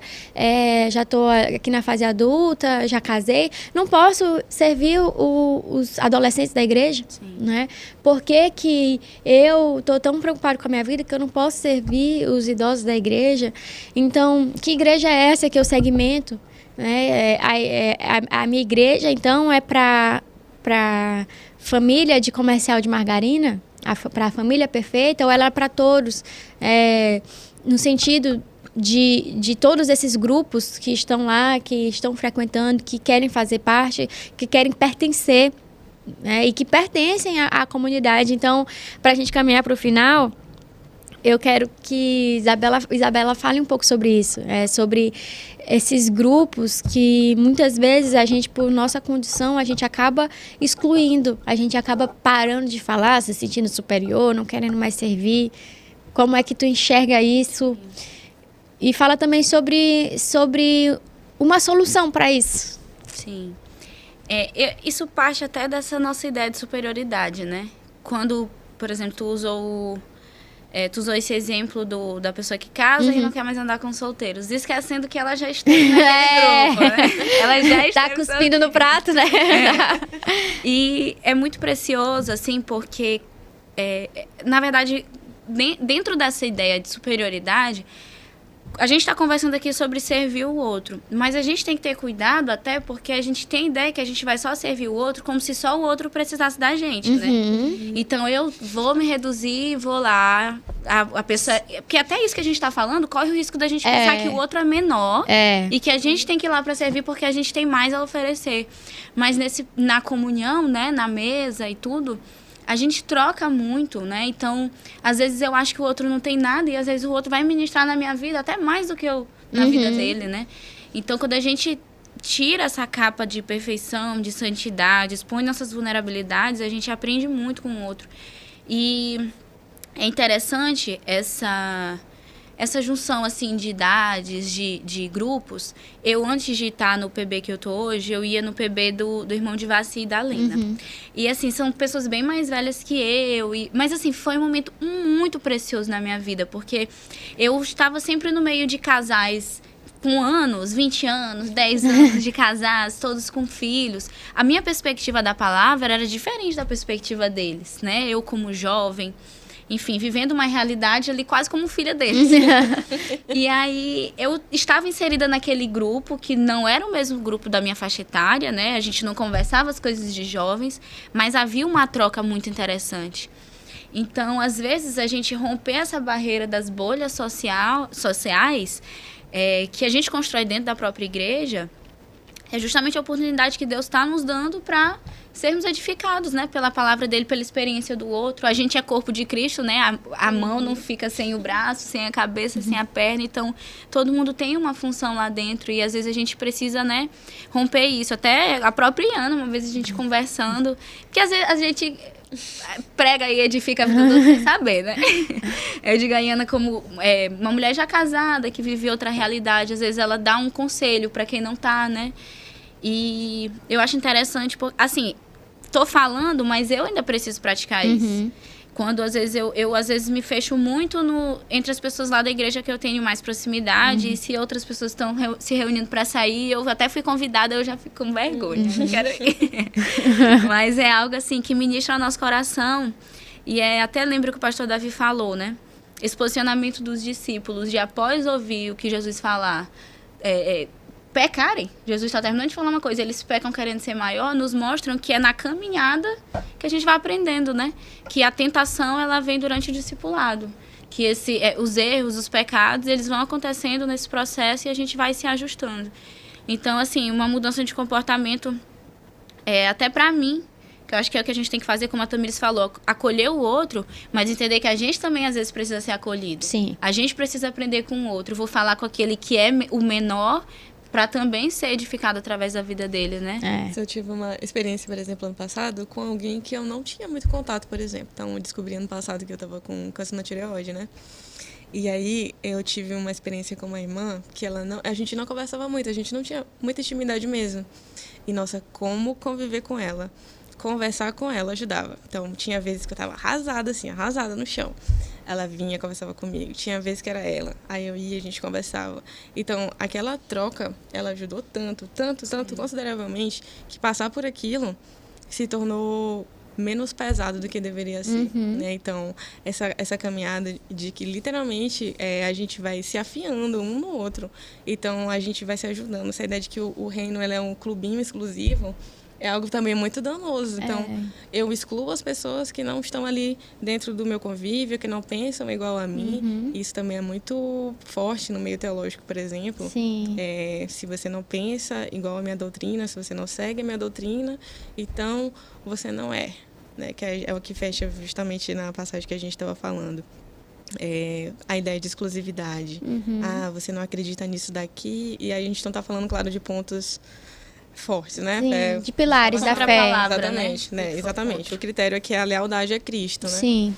já tô aqui na fase adulta, já casei, não posso servir os adolescentes da igreja? Né? Por que eu tô tão preocupado com a minha vida que eu não posso servir os idosos da igreja? Então, que igreja é essa que eu segmento? A minha igreja, então, é para família de comercial de margarina? Para a família perfeita, ou ela é para todos, no sentido de todos esses grupos que estão lá, que estão frequentando, que querem fazer parte, que querem pertencer, né, e que pertencem à comunidade. Então, para a gente caminhar para o final, eu quero que Isabela fale um pouco sobre isso, sobre esses grupos que muitas vezes a gente, por nossa condição, a gente acaba excluindo, a gente acaba parando de falar, se sentindo superior, não querendo mais servir. Como é que tu enxerga isso? E fala também sobre uma solução para isso. Sim. Isso parte até dessa nossa ideia de superioridade, né? Quando, por exemplo, tu usou esse exemplo da pessoa que casa e não quer mais andar com solteiros, esquecendo que ela já esteve naquele grupo, né? Ela já está cuspindo no prato, né? E é muito precioso, assim, porque, na verdade, dentro dessa ideia de superioridade, a gente está conversando aqui sobre servir o outro, mas a gente tem que ter cuidado até porque a gente tem ideia que a gente vai só servir o outro como se só o outro precisasse da gente, né? Então, eu vou me reduzir, vou lá, a pessoa... Porque até isso que a gente está falando corre o risco da gente pensar que o outro é menor e que a gente tem que ir lá para servir porque a gente tem mais a oferecer. Mas na comunhão, né, na mesa e tudo... A gente troca muito, né? Então, às vezes eu acho que o outro não tem nada e às vezes o outro vai ministrar na minha vida até mais do que eu na vida dele, né? Então, quando a gente tira essa capa de perfeição, de santidade, expõe nossas vulnerabilidades, a gente aprende muito com o outro. E é interessante essa junção, assim, de idades, de grupos, eu, antes de estar no PB que eu tô hoje, eu ia no PB do irmão de Vaci e da Lena. E, assim, são pessoas bem mais velhas que eu. Mas, assim, foi um momento muito precioso na minha vida, porque eu estava sempre no meio de casais com anos, 20 anos, 10 anos de casados, todos com filhos. A minha perspectiva da palavra era diferente da perspectiva deles, né? Eu, como jovem, enfim, vivendo uma realidade ali quase como filha deles. E aí, eu estava inserida naquele grupo, que não era o mesmo grupo da minha faixa etária, né? A gente não conversava as coisas de jovens, mas havia uma troca muito interessante. Então, às vezes, a gente romper essa barreira das bolhas sociais que a gente constrói dentro da própria igreja, é justamente a oportunidade que Deus está nos dando para sermos edificados, né? Pela palavra dele, pela experiência do outro. A gente é corpo de Cristo, né? A mão não fica sem o braço, sem a cabeça, sem a perna. Então, todo mundo tem uma função lá dentro e, às vezes, a gente precisa, né, romper isso. Até a própria Iana, uma vez a gente conversando, porque às vezes a gente prega e edifica tudo sem saber, né? Eu digo a Iana como uma mulher já casada, que vive outra realidade. Às vezes ela dá um conselho para quem não tá, né? E eu acho interessante, assim, tô falando, mas eu ainda preciso praticar isso. Quando, às vezes, eu às vezes me fecho muito entre as pessoas lá da igreja que eu tenho mais proximidade, e se outras pessoas estão se reunindo para sair, eu até fui convidada, eu já fico com vergonha, não quero ir. Mas é algo, assim, que ministra o nosso coração. E até lembro que o pastor Davi falou, né? Esse posicionamento dos discípulos, de após ouvir o que Jesus falar, pecarem. Jesus está terminando de falar uma coisa, eles pecam querendo ser maior, nos mostram que é na caminhada que a gente vai aprendendo, né? Que a tentação, ela vem durante o discipulado. Que os erros, os pecados, eles vão acontecendo nesse processo e a gente vai se ajustando. Então, assim, uma mudança de comportamento, até para mim, que eu acho que é o que a gente tem que fazer, como a Tamires falou, acolher o outro, mas entender que a gente também, às vezes, precisa ser acolhido. Sim. A gente precisa aprender com o outro. Vou falar com aquele que é o menor, para também ser edificado através da vida dele, né? Eu tive uma experiência, por exemplo, ano passado, com alguém que eu não tinha muito contato, por exemplo. Então, eu descobri ano passado que eu estava com câncer na tireoide, né? E aí, eu tive uma experiência com uma irmã que a gente não conversava muito, a gente não tinha muita intimidade mesmo. E, nossa, como conviver com ela? Conversar com ela ajudava. Então, tinha vezes que eu estava arrasada, assim, arrasada no chão. Ela vinha, conversava comigo. Tinha vezes que era ela. Aí eu ia, a gente conversava. Então, aquela troca, ela ajudou tanto, consideravelmente, que passar por aquilo se tornou menos pesado do que deveria ser, né? Então, essa caminhada de que, literalmente, a gente vai se afiando um no outro. Então, a gente vai se ajudando. Essa ideia de que o reino ele é um clubinho exclusivo é algo também muito danoso. Então, eu excluo as pessoas que não estão ali dentro do meu convívio, que não pensam igual a mim. Isso também é muito forte no meio teológico, por exemplo. Sim. Se você não pensa igual a minha doutrina, se você não segue a minha doutrina, então você não é. Né? Que é o que fecha justamente na passagem que a gente estava falando. A ideia de exclusividade. Você não acredita nisso daqui. E aí a gente não está falando, claro, de pontos fortes, né? Sim, de pilares da fé. Exatamente, né? Exatamente. O critério é que a lealdade é Cristo, né? Sim.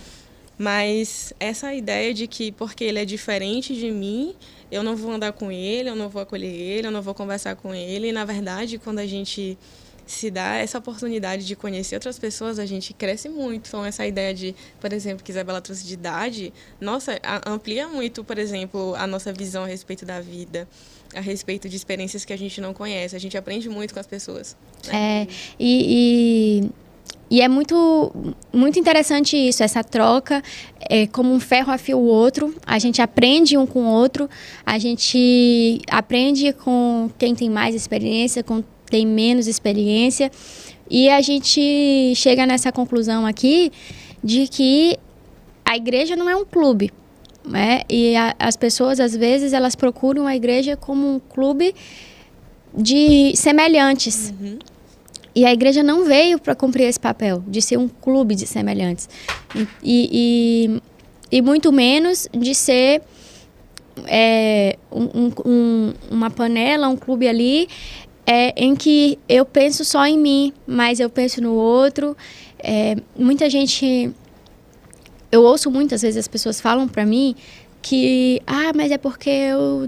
Mas essa ideia de que porque ele é diferente de mim, eu não vou andar com ele, eu não vou acolher ele, eu não vou conversar com ele. E, na verdade, quando a gente se dá essa oportunidade de conhecer outras pessoas, a gente cresce muito. Então, essa ideia de, por exemplo, que Isabela trouxe de idade, nossa, amplia muito, por exemplo, a nossa visão a respeito da vida, a respeito de experiências que a gente não conhece. A gente aprende muito com as pessoas. Né? E é muito, muito interessante isso, essa troca, como um ferro afia o outro, a gente aprende um com o outro, a gente aprende com quem tem mais experiência, com quem tem menos experiência, e a gente chega nessa conclusão aqui de que a igreja não é um clube, né? E as pessoas, às vezes, elas procuram a igreja como um clube de semelhantes. E a igreja não veio para cumprir esse papel, de ser um clube de semelhantes. E muito menos de ser uma panela, um clube ali, em que eu penso só em mim, mas eu penso no outro. Muita gente... Eu ouço muitas vezes as pessoas falam para mim mas é porque eu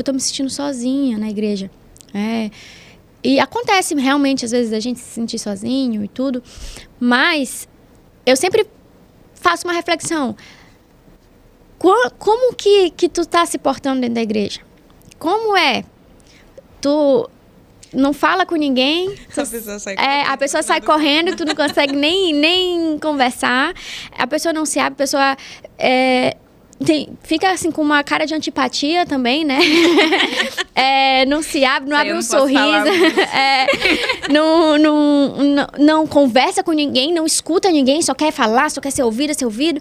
tô me sentindo sozinha na igreja. E acontece realmente, às vezes, a gente se sentir sozinho e tudo, mas eu sempre faço uma reflexão. Como que tu tá se portando dentro da igreja? Como é? Tu não fala com ninguém. A pessoa sai correndo, tu não consegue nem conversar. A pessoa não se abre, a pessoa fica assim com uma cara de antipatia também, né? Não se abre, não abre um sorriso. Não conversa com ninguém, não escuta ninguém, só quer falar, só quer ser ouvida, ser ouvido.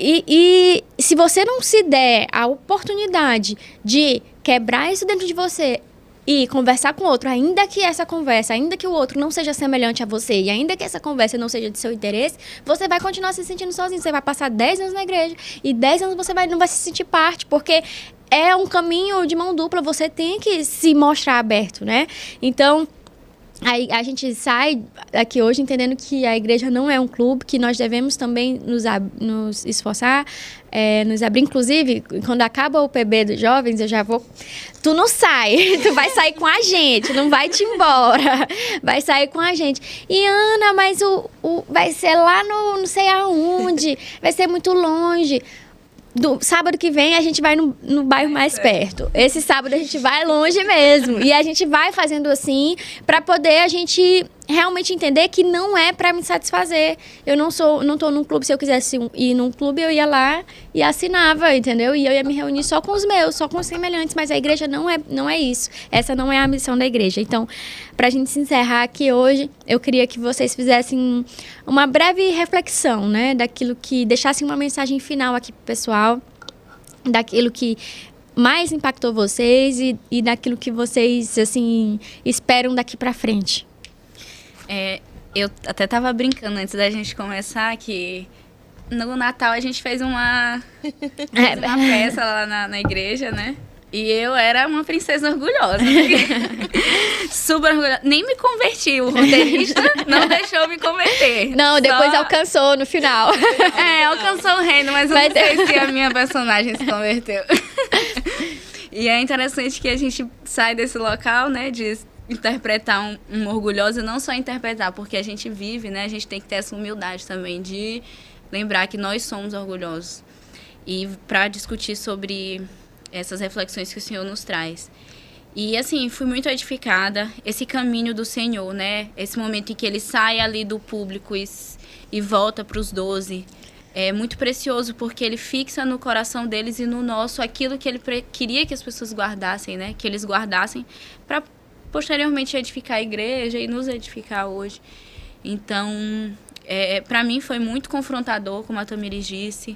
E se você não se der a oportunidade de quebrar isso dentro de você e conversar com o outro, ainda que o outro não seja semelhante a você, e ainda que essa conversa não seja de seu interesse, você vai continuar se sentindo sozinho. Você vai passar 10 anos na igreja e 10 anos você não vai se sentir parte, porque é um caminho de mão dupla, você tem que se mostrar aberto, né? Então, aí a gente sai aqui hoje entendendo que a igreja não é um clube, que nós devemos também nos esforçar, nos abrir. Inclusive, quando acaba o PB dos jovens, eu já vou... Tu não sai, tu vai sair com a gente, não vai te embora, vai sair com a gente. E Ana, mas vai ser lá no não sei aonde, vai ser muito longe. Sábado que vem a gente vai no bairro mais perto. Esse sábado a gente vai longe mesmo. E a gente vai fazendo assim para poder a gente realmente entender que não é para me satisfazer. Eu não tô num clube. Se eu quisesse ir num clube, eu ia lá e assinava, entendeu? E eu ia me reunir só com os meus, só com os semelhantes. Mas a igreja não é isso. Essa não é a missão da igreja. Então, pra gente se encerrar aqui hoje, eu queria que vocês fizessem uma breve reflexão, né? Daquilo que... Deixassem uma mensagem final aqui pro pessoal. Daquilo que mais impactou vocês e daquilo que vocês, assim, esperam daqui pra frente. Eu até tava brincando antes da gente começar que no Natal a gente fez uma festa lá na igreja, né? E eu era uma princesa orgulhosa. Super orgulhosa. Nem me converti. O roteirista não deixou me converter. Não, depois alcançou no final. Alcançou o reino, mas eu não sei se a minha personagem se converteu. E é interessante que a gente sai desse local, né, de interpretar um orgulhoso, e não só interpretar, porque a gente vive, né, a gente tem que ter essa humildade também de lembrar que nós somos orgulhosos. E para discutir sobre essas reflexões que o Senhor nos traz. E, assim, fui muito edificada. Esse caminho do Senhor, né? Esse momento em que ele sai ali do público e volta para os 12. É muito precioso, porque ele fixa no coração deles e no nosso aquilo que ele queria que as pessoas guardassem, né? Que eles guardassem para posteriormente edificar a igreja e nos edificar hoje. Então, para mim foi muito confrontador, como a Tamires disse.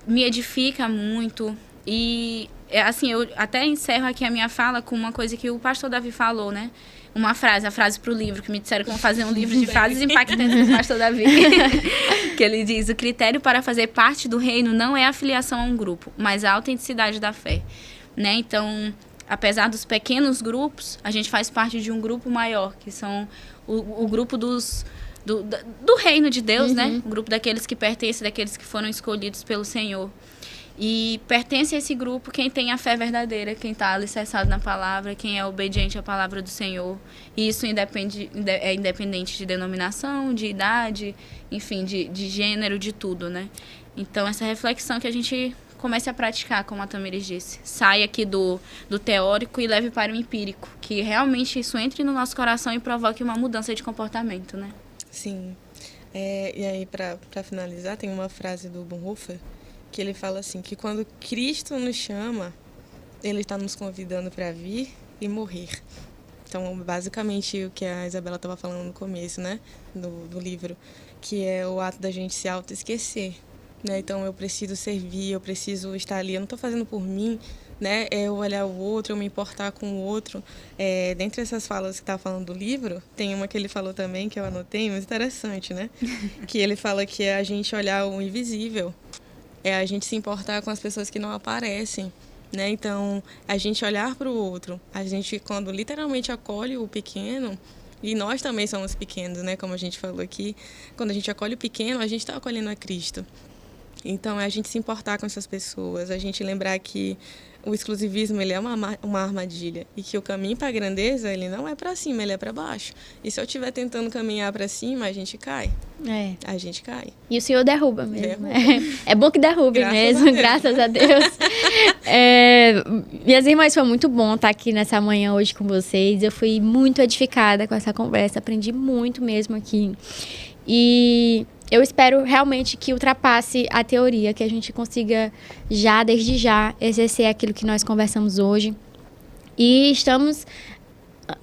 Me edifica muito. E, assim, eu até encerro aqui a minha fala com uma coisa que o pastor Davi falou, né? A frase para o livro, que me disseram que vão fazer um livro de frases impactantes do pastor Davi. Que ele diz: o critério para fazer parte do reino não é a filiação a um grupo, mas a autenticidade da fé. Né? Então, apesar dos pequenos grupos, a gente faz parte de um grupo maior, que são o grupo do reino de Deus, né? O grupo daqueles que pertencem, daqueles que foram escolhidos pelo Senhor. E pertence a esse grupo quem tem a fé verdadeira, quem está alicerçado na palavra, quem é obediente à palavra do Senhor. E isso é independente de denominação, de idade, enfim, de gênero, de tudo, né? Então, essa reflexão que a gente comece a praticar, como a Tamires disse. Sai aqui do teórico e leve para o empírico. Que realmente isso entre no nosso coração e provoque uma mudança de comportamento, né? Sim. E aí, para finalizar, tem uma frase do Bonhoeffer, que ele fala assim, que quando Cristo nos chama, ele está nos convidando para vir e morrer. Então, basicamente, o que a Isabela estava falando no começo, né, do livro, que é o ato da gente se auto-esquecer, né? Então, eu preciso servir, eu preciso estar ali, eu não estou fazendo por mim, né? É eu olhar o outro, eu me importar com o outro. Dentre essas falas que estava falando do livro, tem uma que ele falou também, que eu anotei, muito interessante, né? Que ele fala que é a gente olhar o invisível, é a gente se importar com as pessoas que não aparecem, né? Então, a gente olhar para o outro, a gente, quando literalmente acolhe o pequeno, e nós também somos pequenos, né? Como a gente falou aqui, quando a gente acolhe o pequeno, a gente está acolhendo a Cristo. Então, é a gente se importar com essas pessoas, a gente lembrar que o exclusivismo, ele é uma armadilha. E que o caminho para a grandeza, ele não é para cima, ele é para baixo. E se eu estiver tentando caminhar para cima, a gente cai. A gente cai. E o Senhor derruba mesmo. É bom que derrube mesmo, graças a Deus. Minhas irmãs, foi muito bom estar aqui nessa manhã hoje com vocês. Eu fui muito edificada com essa conversa, aprendi muito mesmo aqui. E eu espero realmente que ultrapasse a teoria, que a gente consiga desde já, exercer aquilo que nós conversamos hoje. E estamos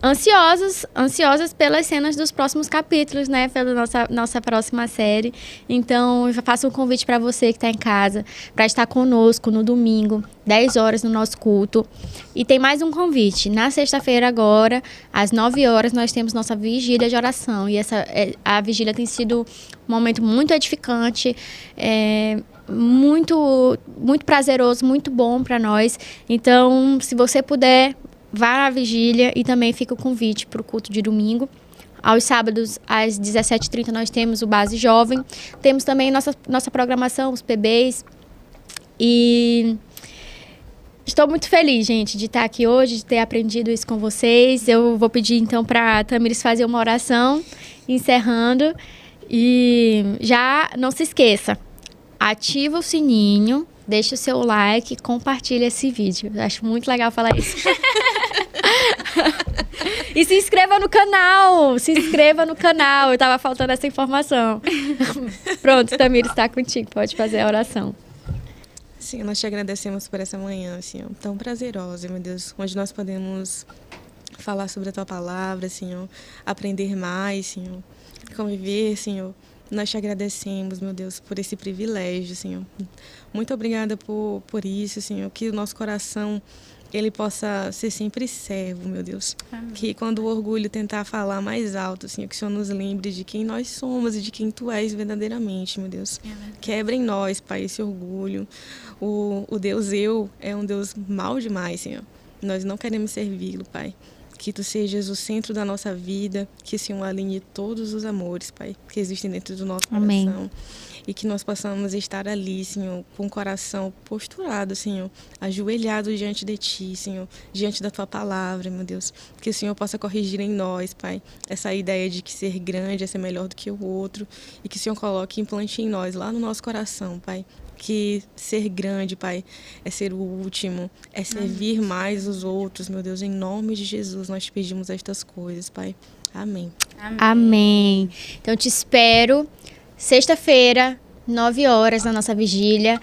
ansiosas pelas cenas dos próximos capítulos, né? Pela nossa próxima série. Então, eu faço um convite para você que está em casa, para estar conosco no domingo, 10 horas no nosso culto. E tem mais um convite. Na sexta-feira agora, às 9 horas, nós temos nossa vigília de oração. E a vigília tem sido um momento muito edificante, muito, muito prazeroso, muito bom para nós. Então, se você puder, vá à vigília e também fica o convite para o culto de domingo. Aos sábados, às 17h30, nós temos o Base Jovem. Temos também nossa programação, os PBs. E estou muito feliz, gente, de estar aqui hoje, de ter aprendido isso com vocês. Eu vou pedir, então, para a Tamires fazer uma oração, encerrando. E já não se esqueça, ativa o sininho, deixa o seu like, compartilha esse vídeo. Eu acho muito legal falar isso. E se inscreva no canal! Eu tava faltando essa informação. Pronto, Tamires, está contigo. Pode fazer a oração. Sim, nós te agradecemos por essa manhã, Senhor, tão prazerosa, meu Deus, onde nós podemos falar sobre a Tua Palavra, Senhor, aprender mais, Senhor, conviver, Senhor. Nós te agradecemos, meu Deus, por esse privilégio, Senhor. Muito obrigada por isso, Senhor, que o nosso coração ele possa ser sempre servo, meu Deus. Amém. Que quando o orgulho tentar falar mais alto, Senhor, que o Senhor nos lembre de quem nós somos e de quem Tu és verdadeiramente, meu Deus. Quebra em nós, Pai, esse orgulho. O Deus eu é um Deus mau demais, Senhor. Nós não queremos servi-lo, Pai. Que Tu sejas o centro da nossa vida, que o Senhor alinhe todos os amores, Pai, que existem dentro do nosso coração. Amém. E que nós possamos estar ali, Senhor, com o coração posturado, Senhor, ajoelhado diante de Ti, Senhor, diante da Tua palavra, meu Deus. Que o Senhor possa corrigir em nós, Pai, essa ideia de que ser grande é ser melhor do que o outro. E que o Senhor coloque e implante em nós, lá no nosso coração, Pai, que ser grande, Pai, é ser o último, é servir mais os outros, meu Deus. Em nome de Jesus, nós te pedimos estas coisas, Pai. Amém. Amém. Então, te espero sexta-feira, 9 horas, na nossa vigília.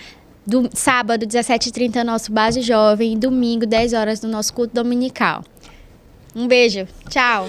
Sábado, 17h30, nosso Base Jovem. E domingo, 10 horas, no nosso culto dominical. Um beijo. Tchau.